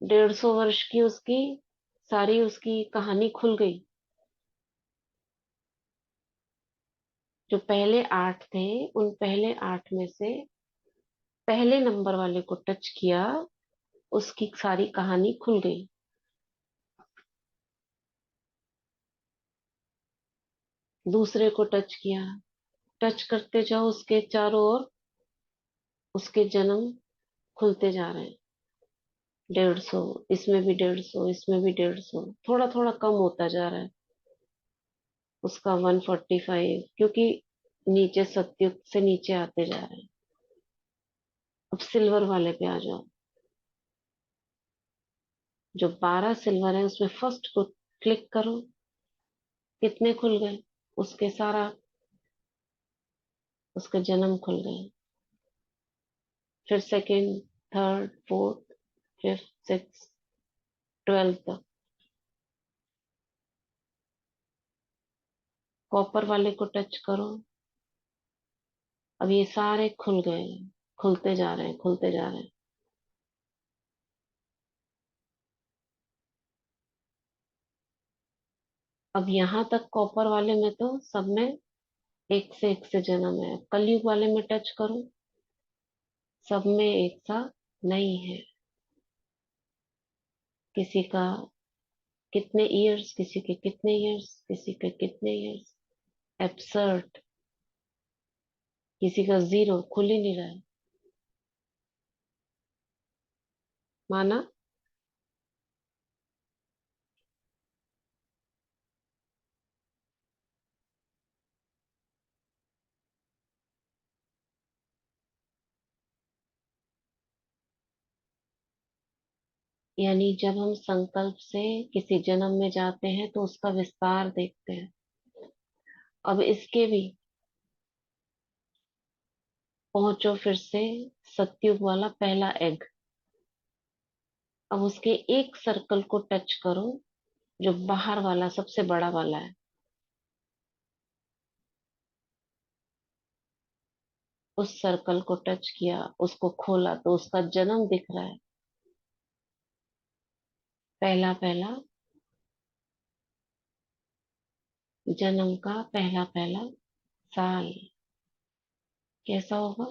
150 वर्ष की उसकी सारी उसकी कहानी खुल गई। जो पहले 8 थे, उन पहले 8 में से पहले नंबर वाले को टच किया, उसकी सारी कहानी खुल गई। दूसरे को टच किया, टच करते जाओ उसके चारों ओर, उसके जन्म खुलते जा रहे हैं। 150, इसमें भी 150, इसमें भी 150, थोड़ा थोड़ा कम होता जा रहा है उसका। 145, क्योंकि नीचे सत्युग से नीचे आते जा रहे हैं। अब सिल्वर वाले पे आ जाओ। जो 12 सिल्वर है उसमें फर्स्ट को क्लिक करो, कितने खुल गए? उसके सारा, उसके जन्म खुल गए। फिर second, third, fourth, fifth, six, 12 तक। कॉपर वाले को टच करो। अब ये सारे खुल गए, खुलते जा रहे हैं, खुलते जा रहे हैं। अब यहाँ तक कॉपर वाले में तो सब में एक से एक से जन्म है। कलयुग वाले में टच करो, सब में एक सा नहीं है। किसी का कितने इयर्स, किसी के कितने इयर्स, किसी के कितने इयर्स। एब्सर्ड। किसी का जीरो खुल ही नहीं रहा है। माना। यानी जब हम संकल्प से किसी जन्म में जाते हैं तो उसका विस्तार देखते हैं। अब इसके भी पहुंचो फिर से सतयुग वाला पहला एग। अब उसके एक सर्कल को टच करो जो बाहर वाला सबसे बड़ा वाला है। उस सर्कल को टच किया, उसको खोला तो उसका जन्म दिख रहा है। पहला पहला जन्म का पहला पहला साल कैसा होगा?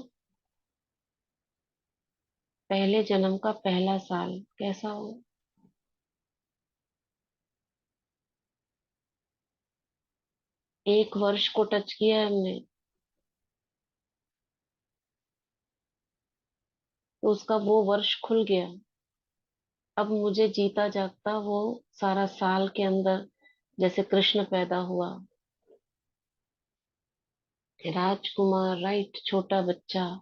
पहले जन्म का पहला साल कैसा होगा? एक वर्ष को टच किया है हमने, तो उसका वो वर्ष खुल गया। अब मुझे जीता जागता वो सारा साल के अंदर, जैसे कृष्ण पैदा हुआ, राजकुमार, राइट, छोटा बच्चा,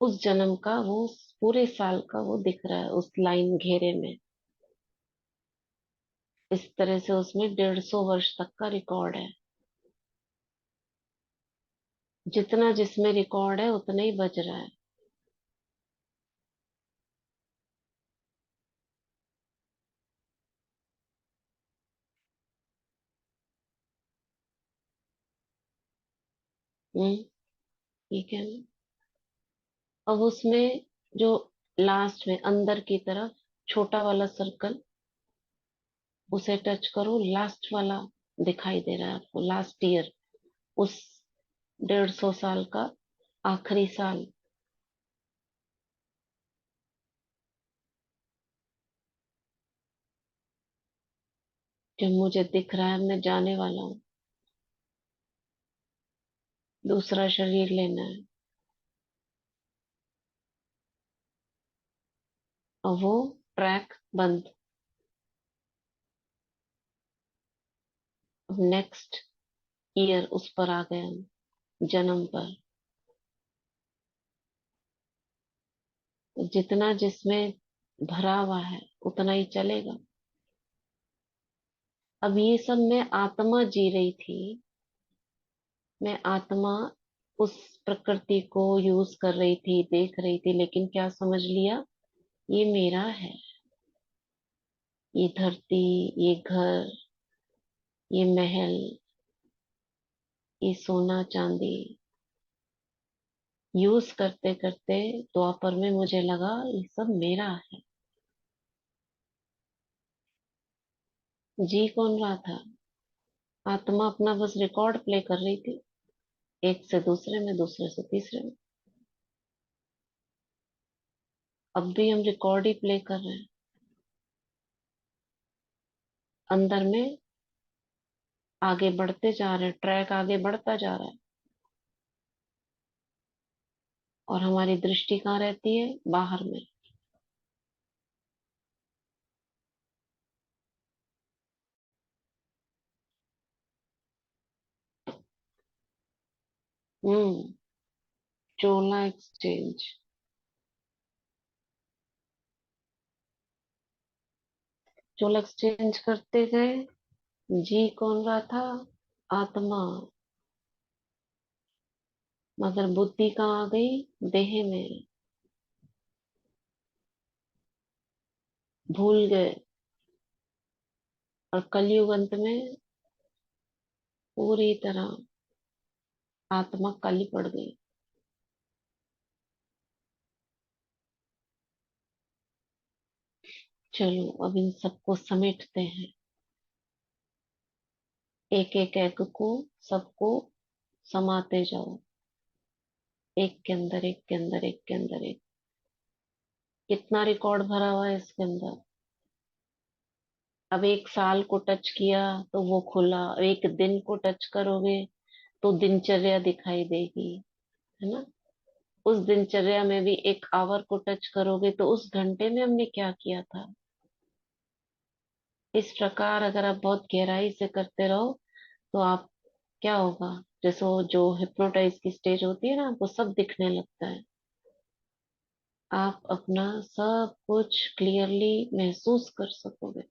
उस जन्म का वो पूरे साल का वो दिख रहा है उस लाइन घेरे में। इस तरह से उसमें 150 वर्ष तक का रिकॉर्ड है। जितना जिसमें रिकॉर्ड है उतना ही बज रहा है। ठीक है ना? अब उसमें जो लास्ट में अंदर की तरफ छोटा वाला सर्कल, उसे टच करो, लास्ट वाला दिखाई दे रहा है आपको, लास्ट ईयर, उस 150 साल का आखिरी साल। जो मुझे दिख रहा है मैं जाने वाला हूँ, दूसरा शरीर लेना है। और वो ट्रैक बंद। अब नेक्स्ट ईयर उस पर आ गए हम, जन्म पर। तो जितना जिसमें भरा हुआ है उतना ही चलेगा। अब ये सब मैं आत्मा जी रही थी। मैं आत्मा उस प्रकृति को यूज कर रही थी, देख रही थी, लेकिन क्या समझ लिया? ये मेरा है। ये धरती, ये घर, ये महल, ये सोना चांदी, यूज करते करते द्वापर में मुझे लगा ये सब मेरा है। जी कौन रहा था? आत्मा अपना बस रिकॉर्ड प्ले कर रही थी, एक से दूसरे में, दूसरे से तीसरे में। अब भी हम रिकॉर्ड ही प्ले कर रहे हैं। अंदर में आगे बढ़ते जा रहे हैं, ट्रैक आगे बढ़ता जा रहा है। और हमारी दृष्टि कहाँ रहती है? बाहर में। हम्म। चोला एक्सचेंज। चोला एक्सचेंज करते गए। जी कौन रहा था? आत्मा। मगर बुद्धि कहाँ आ गई? देह में। भूल गए। और कलयुग अंत में पूरी तरह आत्मा काली पड़ गई। चलो अब इन सबको समेटते हैं। एक एक एक को, सबको समाते जाओ, एक के अंदर एक के अंदर एक के अंदर एक। कितना रिकॉर्ड भरा हुआ है इसके अंदर? अब एक साल को टच किया तो वो खुला, एक दिन को टच करोगे तो दिनचर्या दिखाई देगी, है ना। उस दिनचर्या में भी एक आवर को टच करोगे तो उस घंटे में हमने क्या किया था। इस प्रकार अगर आप बहुत गहराई से करते रहो तो आप, क्या होगा, जैसे वो जो हिप्नोटाइज की स्टेज होती है ना, आपको सब दिखने लगता है। आप अपना सब कुछ क्लियरली महसूस कर सकोगे।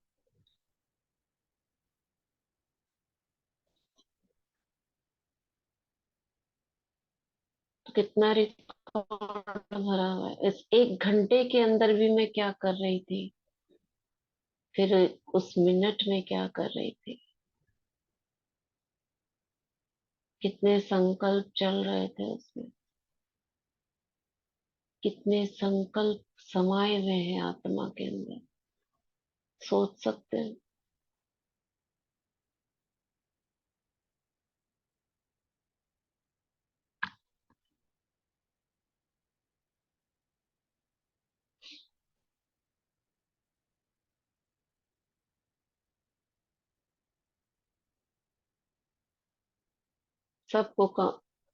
तो कितना रिकॉर्ड भरा हुआ है, इस एक घंटे के अंदर भी मैं क्या कर रही थी, फिर उस मिनट में क्या कर रही थी, कितने संकल्प चल रहे थे उसमें, कितने संकल्प समाये हुए हैं आत्मा के अंदर, सोच सकते हैं। सबको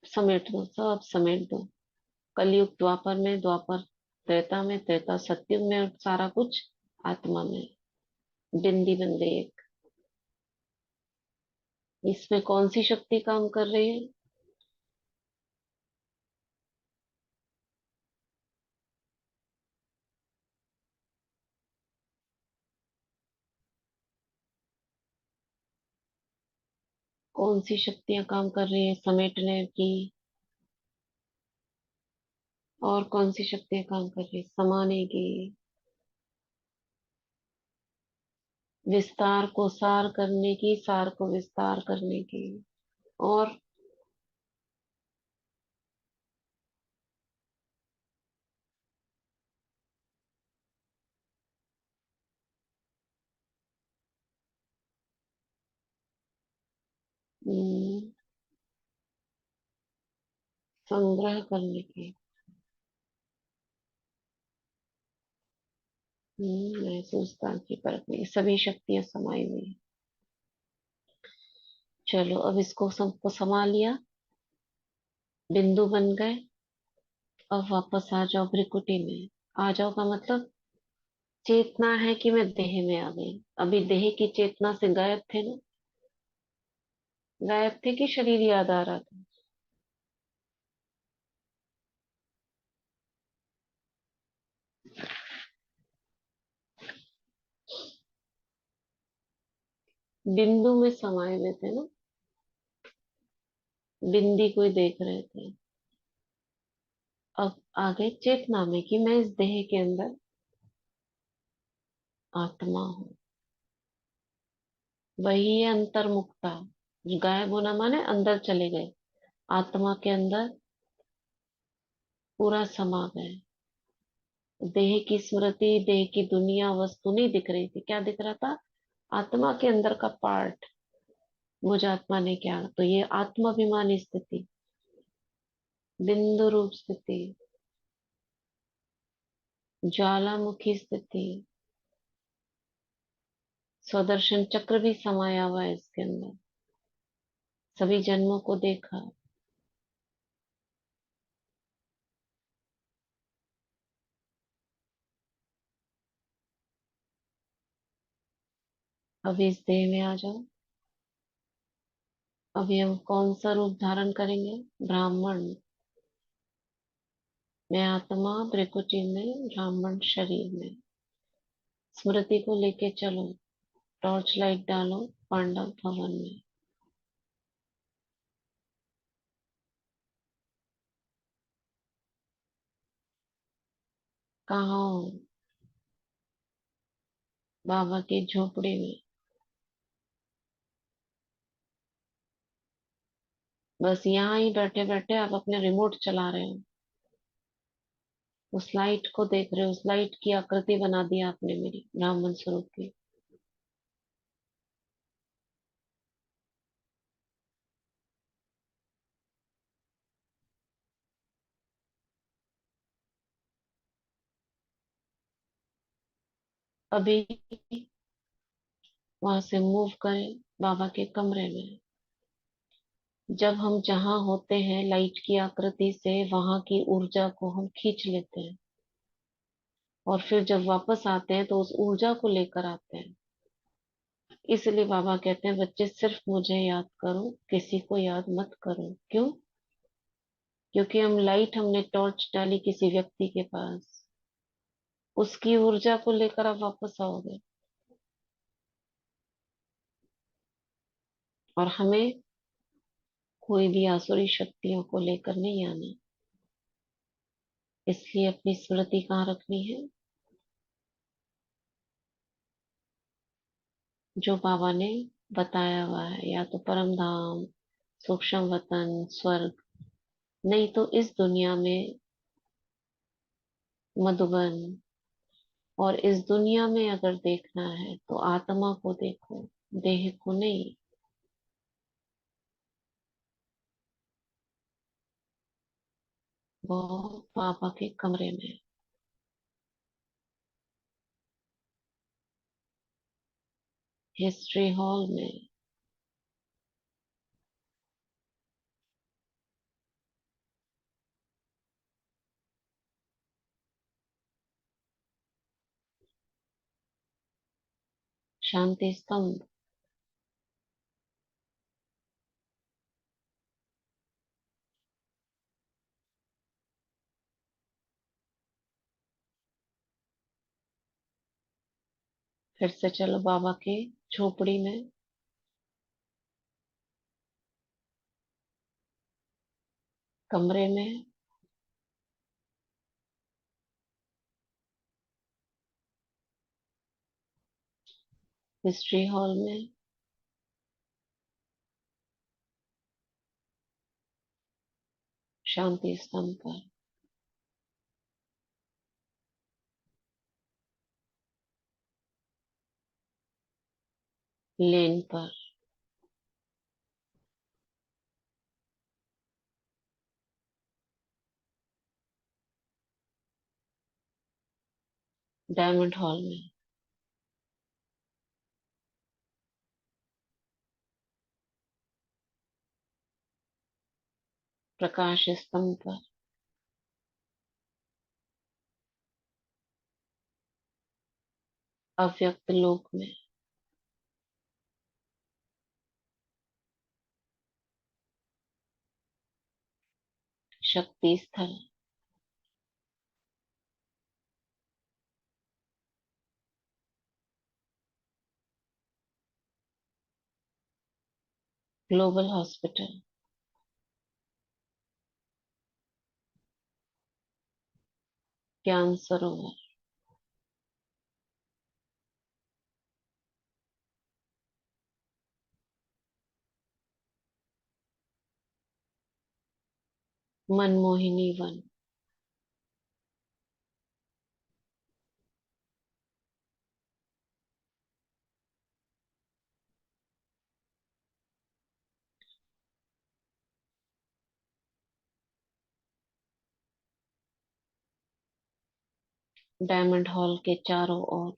समेट दो, सब समेट दो। कलयुग द्वापर में, द्वापर त्रेता में, त्रेता सतयुग में, और सारा कुछ आत्मा में, बिंदी बन गई एक। इसमें कौन सी शक्ति काम कर रही है? कौन सी शक्तियां काम कर रही है समेटने की? और कौन सी शक्तियां काम कर रही है समाने की? विस्तार को सार करने की, सार को विस्तार करने की। और हम्म, संग्रह करने की। महसूसता की परख में सभी शक्तियां समाई हुई हैं। चलो अब इसको सबको समा लिया, बिंदु बन गए। अब वापस आ जाओ भ्रिकुटी में। आ जाओ का मतलब, चेतना है कि मैं देह में आ गई। अभी देह की चेतना से गायब थे ना, गायब थे कि शरीर याद आ रहा था। बिंदु में समाये हुए थे ना, बिंदी को ही देख रहे थे। अब आ गए चेतना में कि मैं इस देह के अंदर आत्मा हूँ। वही है अंतर्मुखता। गायब होना माने अंदर चले गए, आत्मा के अंदर पूरा समा गए। देह की स्मृति, देह की दुनिया, वस्तु नहीं दिख रही थी। क्या दिख रहा था? आत्मा के अंदर का पार्ट। मुझ आत्मा ने क्या, तो ये आत्माभिमानी स्थिति, बिंदु रूप स्थिति, ज्वालामुखी स्थिति, स्वदर्शन चक्र भी समाया हुआ है इसके अंदर। सभी जन्मों को देखा। अब इस देह में आ जाओ। अभी हम कौन सा रूप धारण करेंगे? ब्राह्मण। मैं आत्मा भ्रिकुटी में, ब्राह्मण शरीर में। स्मृति को लेके चलो, टॉर्च लाइट डालो पांडव भवन में। कहाँ हो? बाबा की झोपड़ी में। बस यहाँ ही बैठे बैठे आप अपने रिमोट चला रहे हो, उस लाइट को देख रहे हो, उस लाइट की आकृति बना दी आपने मेरी ब्राह्मण स्वरूप की। अभी वहां से मूव करें बाबा के कमरे में। जब हम जहाँ होते हैं लाइट की आकृति से वहां की ऊर्जा को हम खींच लेते हैं, और फिर जब वापस आते हैं तो उस ऊर्जा को लेकर आते हैं। इसलिए बाबा कहते हैं बच्चे सिर्फ मुझे याद करो, किसी को याद मत करो। क्यों? क्योंकि हमने टॉर्च डाली किसी व्यक्ति के पास, उसकी ऊर्जा को लेकर आप वापस आओगे। और हमें कोई भी आसुरी शक्तियों को लेकर नहीं आना। इसलिए अपनी स्मृति कहाँ रखनी है? जो बाबा ने बताया हुआ है, या तो परम धाम, सूक्ष्म वतन, स्वर्ग, नहीं तो इस दुनिया में मधुबन। और इस दुनिया में अगर देखना है तो आत्मा को देखो, देह को नहीं। वो बाबा के कमरे में, हिस्ट्री हॉल में। शांति स्तंभ। फिर से चलो बाबा के झोपड़ी में। कमरे में। हिस्ट्री हॉल में। शांति स्तंभ पर। लेन पर। डायमंड हॉल में। प्रकाश स्तंभ पर। अव्यक्त लोक में। शक्ति स्थल। Global hospital. ज्ञान सरोवर। मनमोहिनी वन। डायमंड हॉल के चारों ओर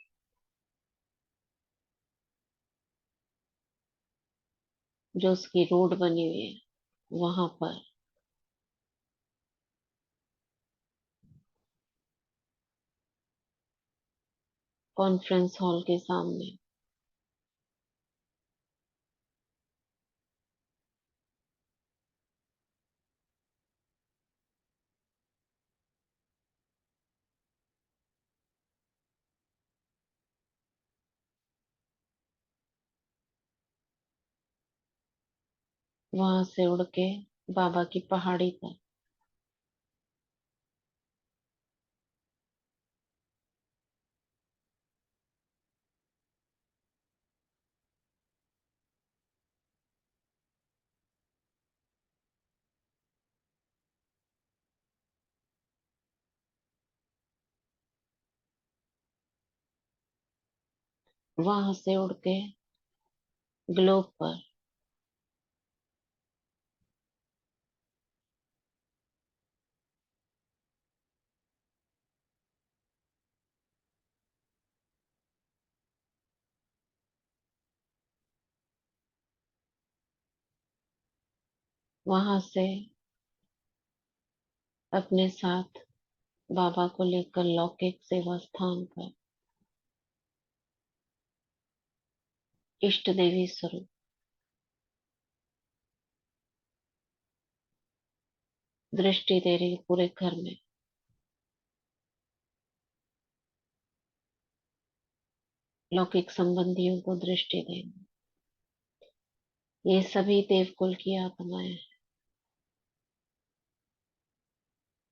जो उसकी रोड बनी हुई है वहां पर। कॉन्फ्रेंस हॉल के सामने। वहां से उड़ के बाबा की पहाड़ी पर। वहां से उड़ के ग्लोब पर। वहां से अपने साथ बाबा को लेकर लौकिक सेवा स्थान पर इष्ट देवी स्वरूप दृष्टि दे रही पूरे घर में। लौकिक संबंधियों को दृष्टि देना। ये सभी देवकुल की आत्माएं,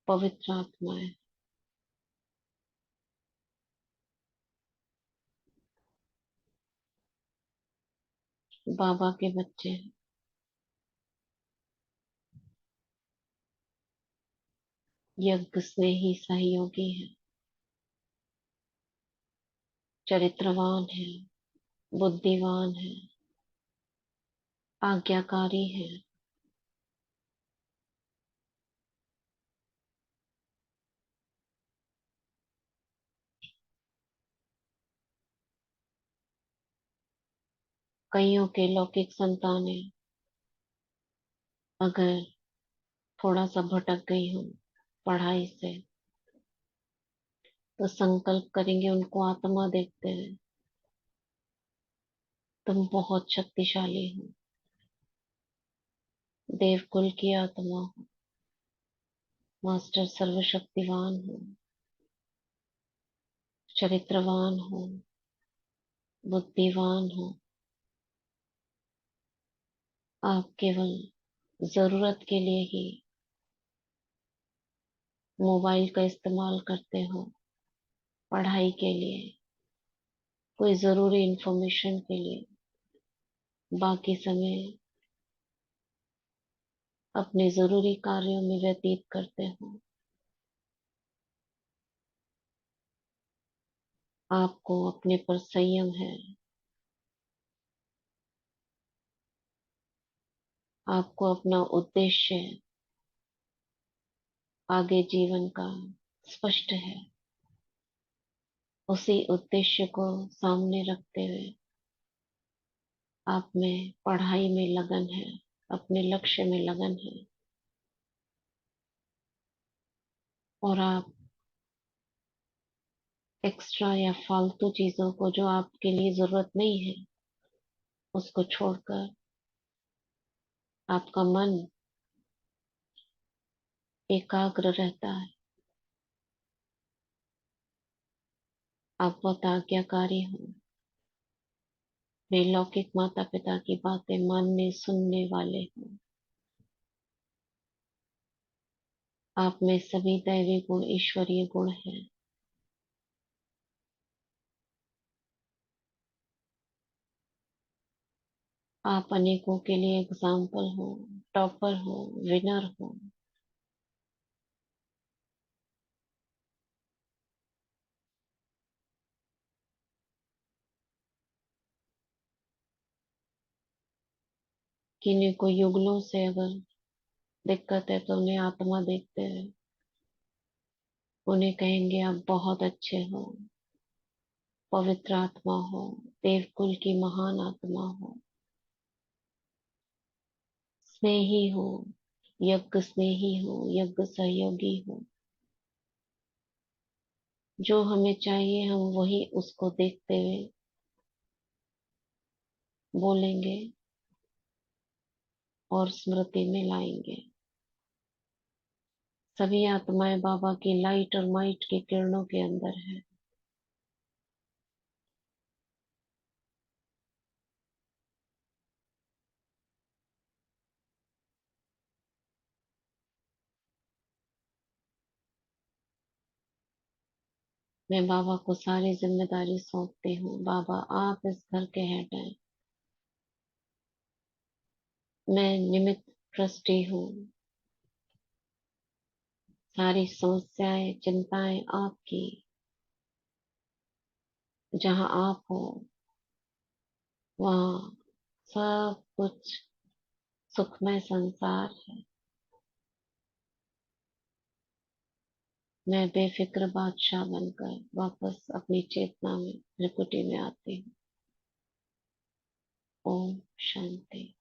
पवित्र आत्माएं। बाबा के बच्चे हैं। यज्ञ स्नेही सहयोगी हैं। चरित्रवान है, बुद्धिमान है, आज्ञाकारी है। कईयों के लौकिक संतानें अगर थोड़ा सा भटक गई हो पढ़ाई से, तो संकल्प करेंगे उनको आत्मा देखते हुए, तुम बहुत शक्तिशाली हो, देवकुल की आत्मा हो, मास्टर सर्वशक्तिवान हो, चरित्रवान हो, बुद्धिमान हो। आप केवल जरूरत के लिए ही मोबाइल का इस्तेमाल करते हो, पढ़ाई के लिए, कोई जरूरी इंफॉर्मेशन के लिए। बाकी समय अपने जरूरी कार्यों में व्यतीत करते हो। आपको अपने पर संयम है। आपको अपना उद्देश्य आगे जीवन का स्पष्ट है। उसी उद्देश्य को सामने रखते हुए आप में पढ़ाई में लगन है, अपने लक्ष्य में लगन है। और आप एक्स्ट्रा या फालतू चीजों को जो आपके लिए जरूरत नहीं है उसको छोड़कर आपका मन एकाग्र रहता है। आप बहुत आज्ञाकारी हो। वे लौकिक माता पिता की बातें मानने सुनने वाले हो। आप में सभी दैवी गुण ईश्वरीय गुण हैं। आप अनेकों के लिए एग्जाम्पल हो, टॉपर हो, विनर हो। किन्हीं को युगलों से अगर दिक्कत है तो उन्हें आत्मा देखते हैं, उन्हें कहेंगे आप बहुत अच्छे हो, पवित्र आत्मा हो, देवकुल की महान आत्मा हो, स्नेही हो, यज्ञ स्नेही हो, यज्ञ सहयोगी हो। जो हमें चाहिए हम वही उसको देखते हुए बोलेंगे और स्मृति में लाएंगे। सभी आत्माएं बाबा की लाइट और माइट की किरणों के अंदर है। मैं बाबा को सारी जिम्मेदारी सौंपती हूँ। बाबा आप इस घर के हेड हैं। मैं निमित्त ट्रस्टी हूँ। सारी समस्याएं चिंताएं आपकी। जहाँ आप हो वहाँ सब कुछ सुखमय संसार है। मैं बेफिक्र बादशाह बनकर वापस अपनी चेतना में त्रिकुटी में आती हूँ। ओम शांति।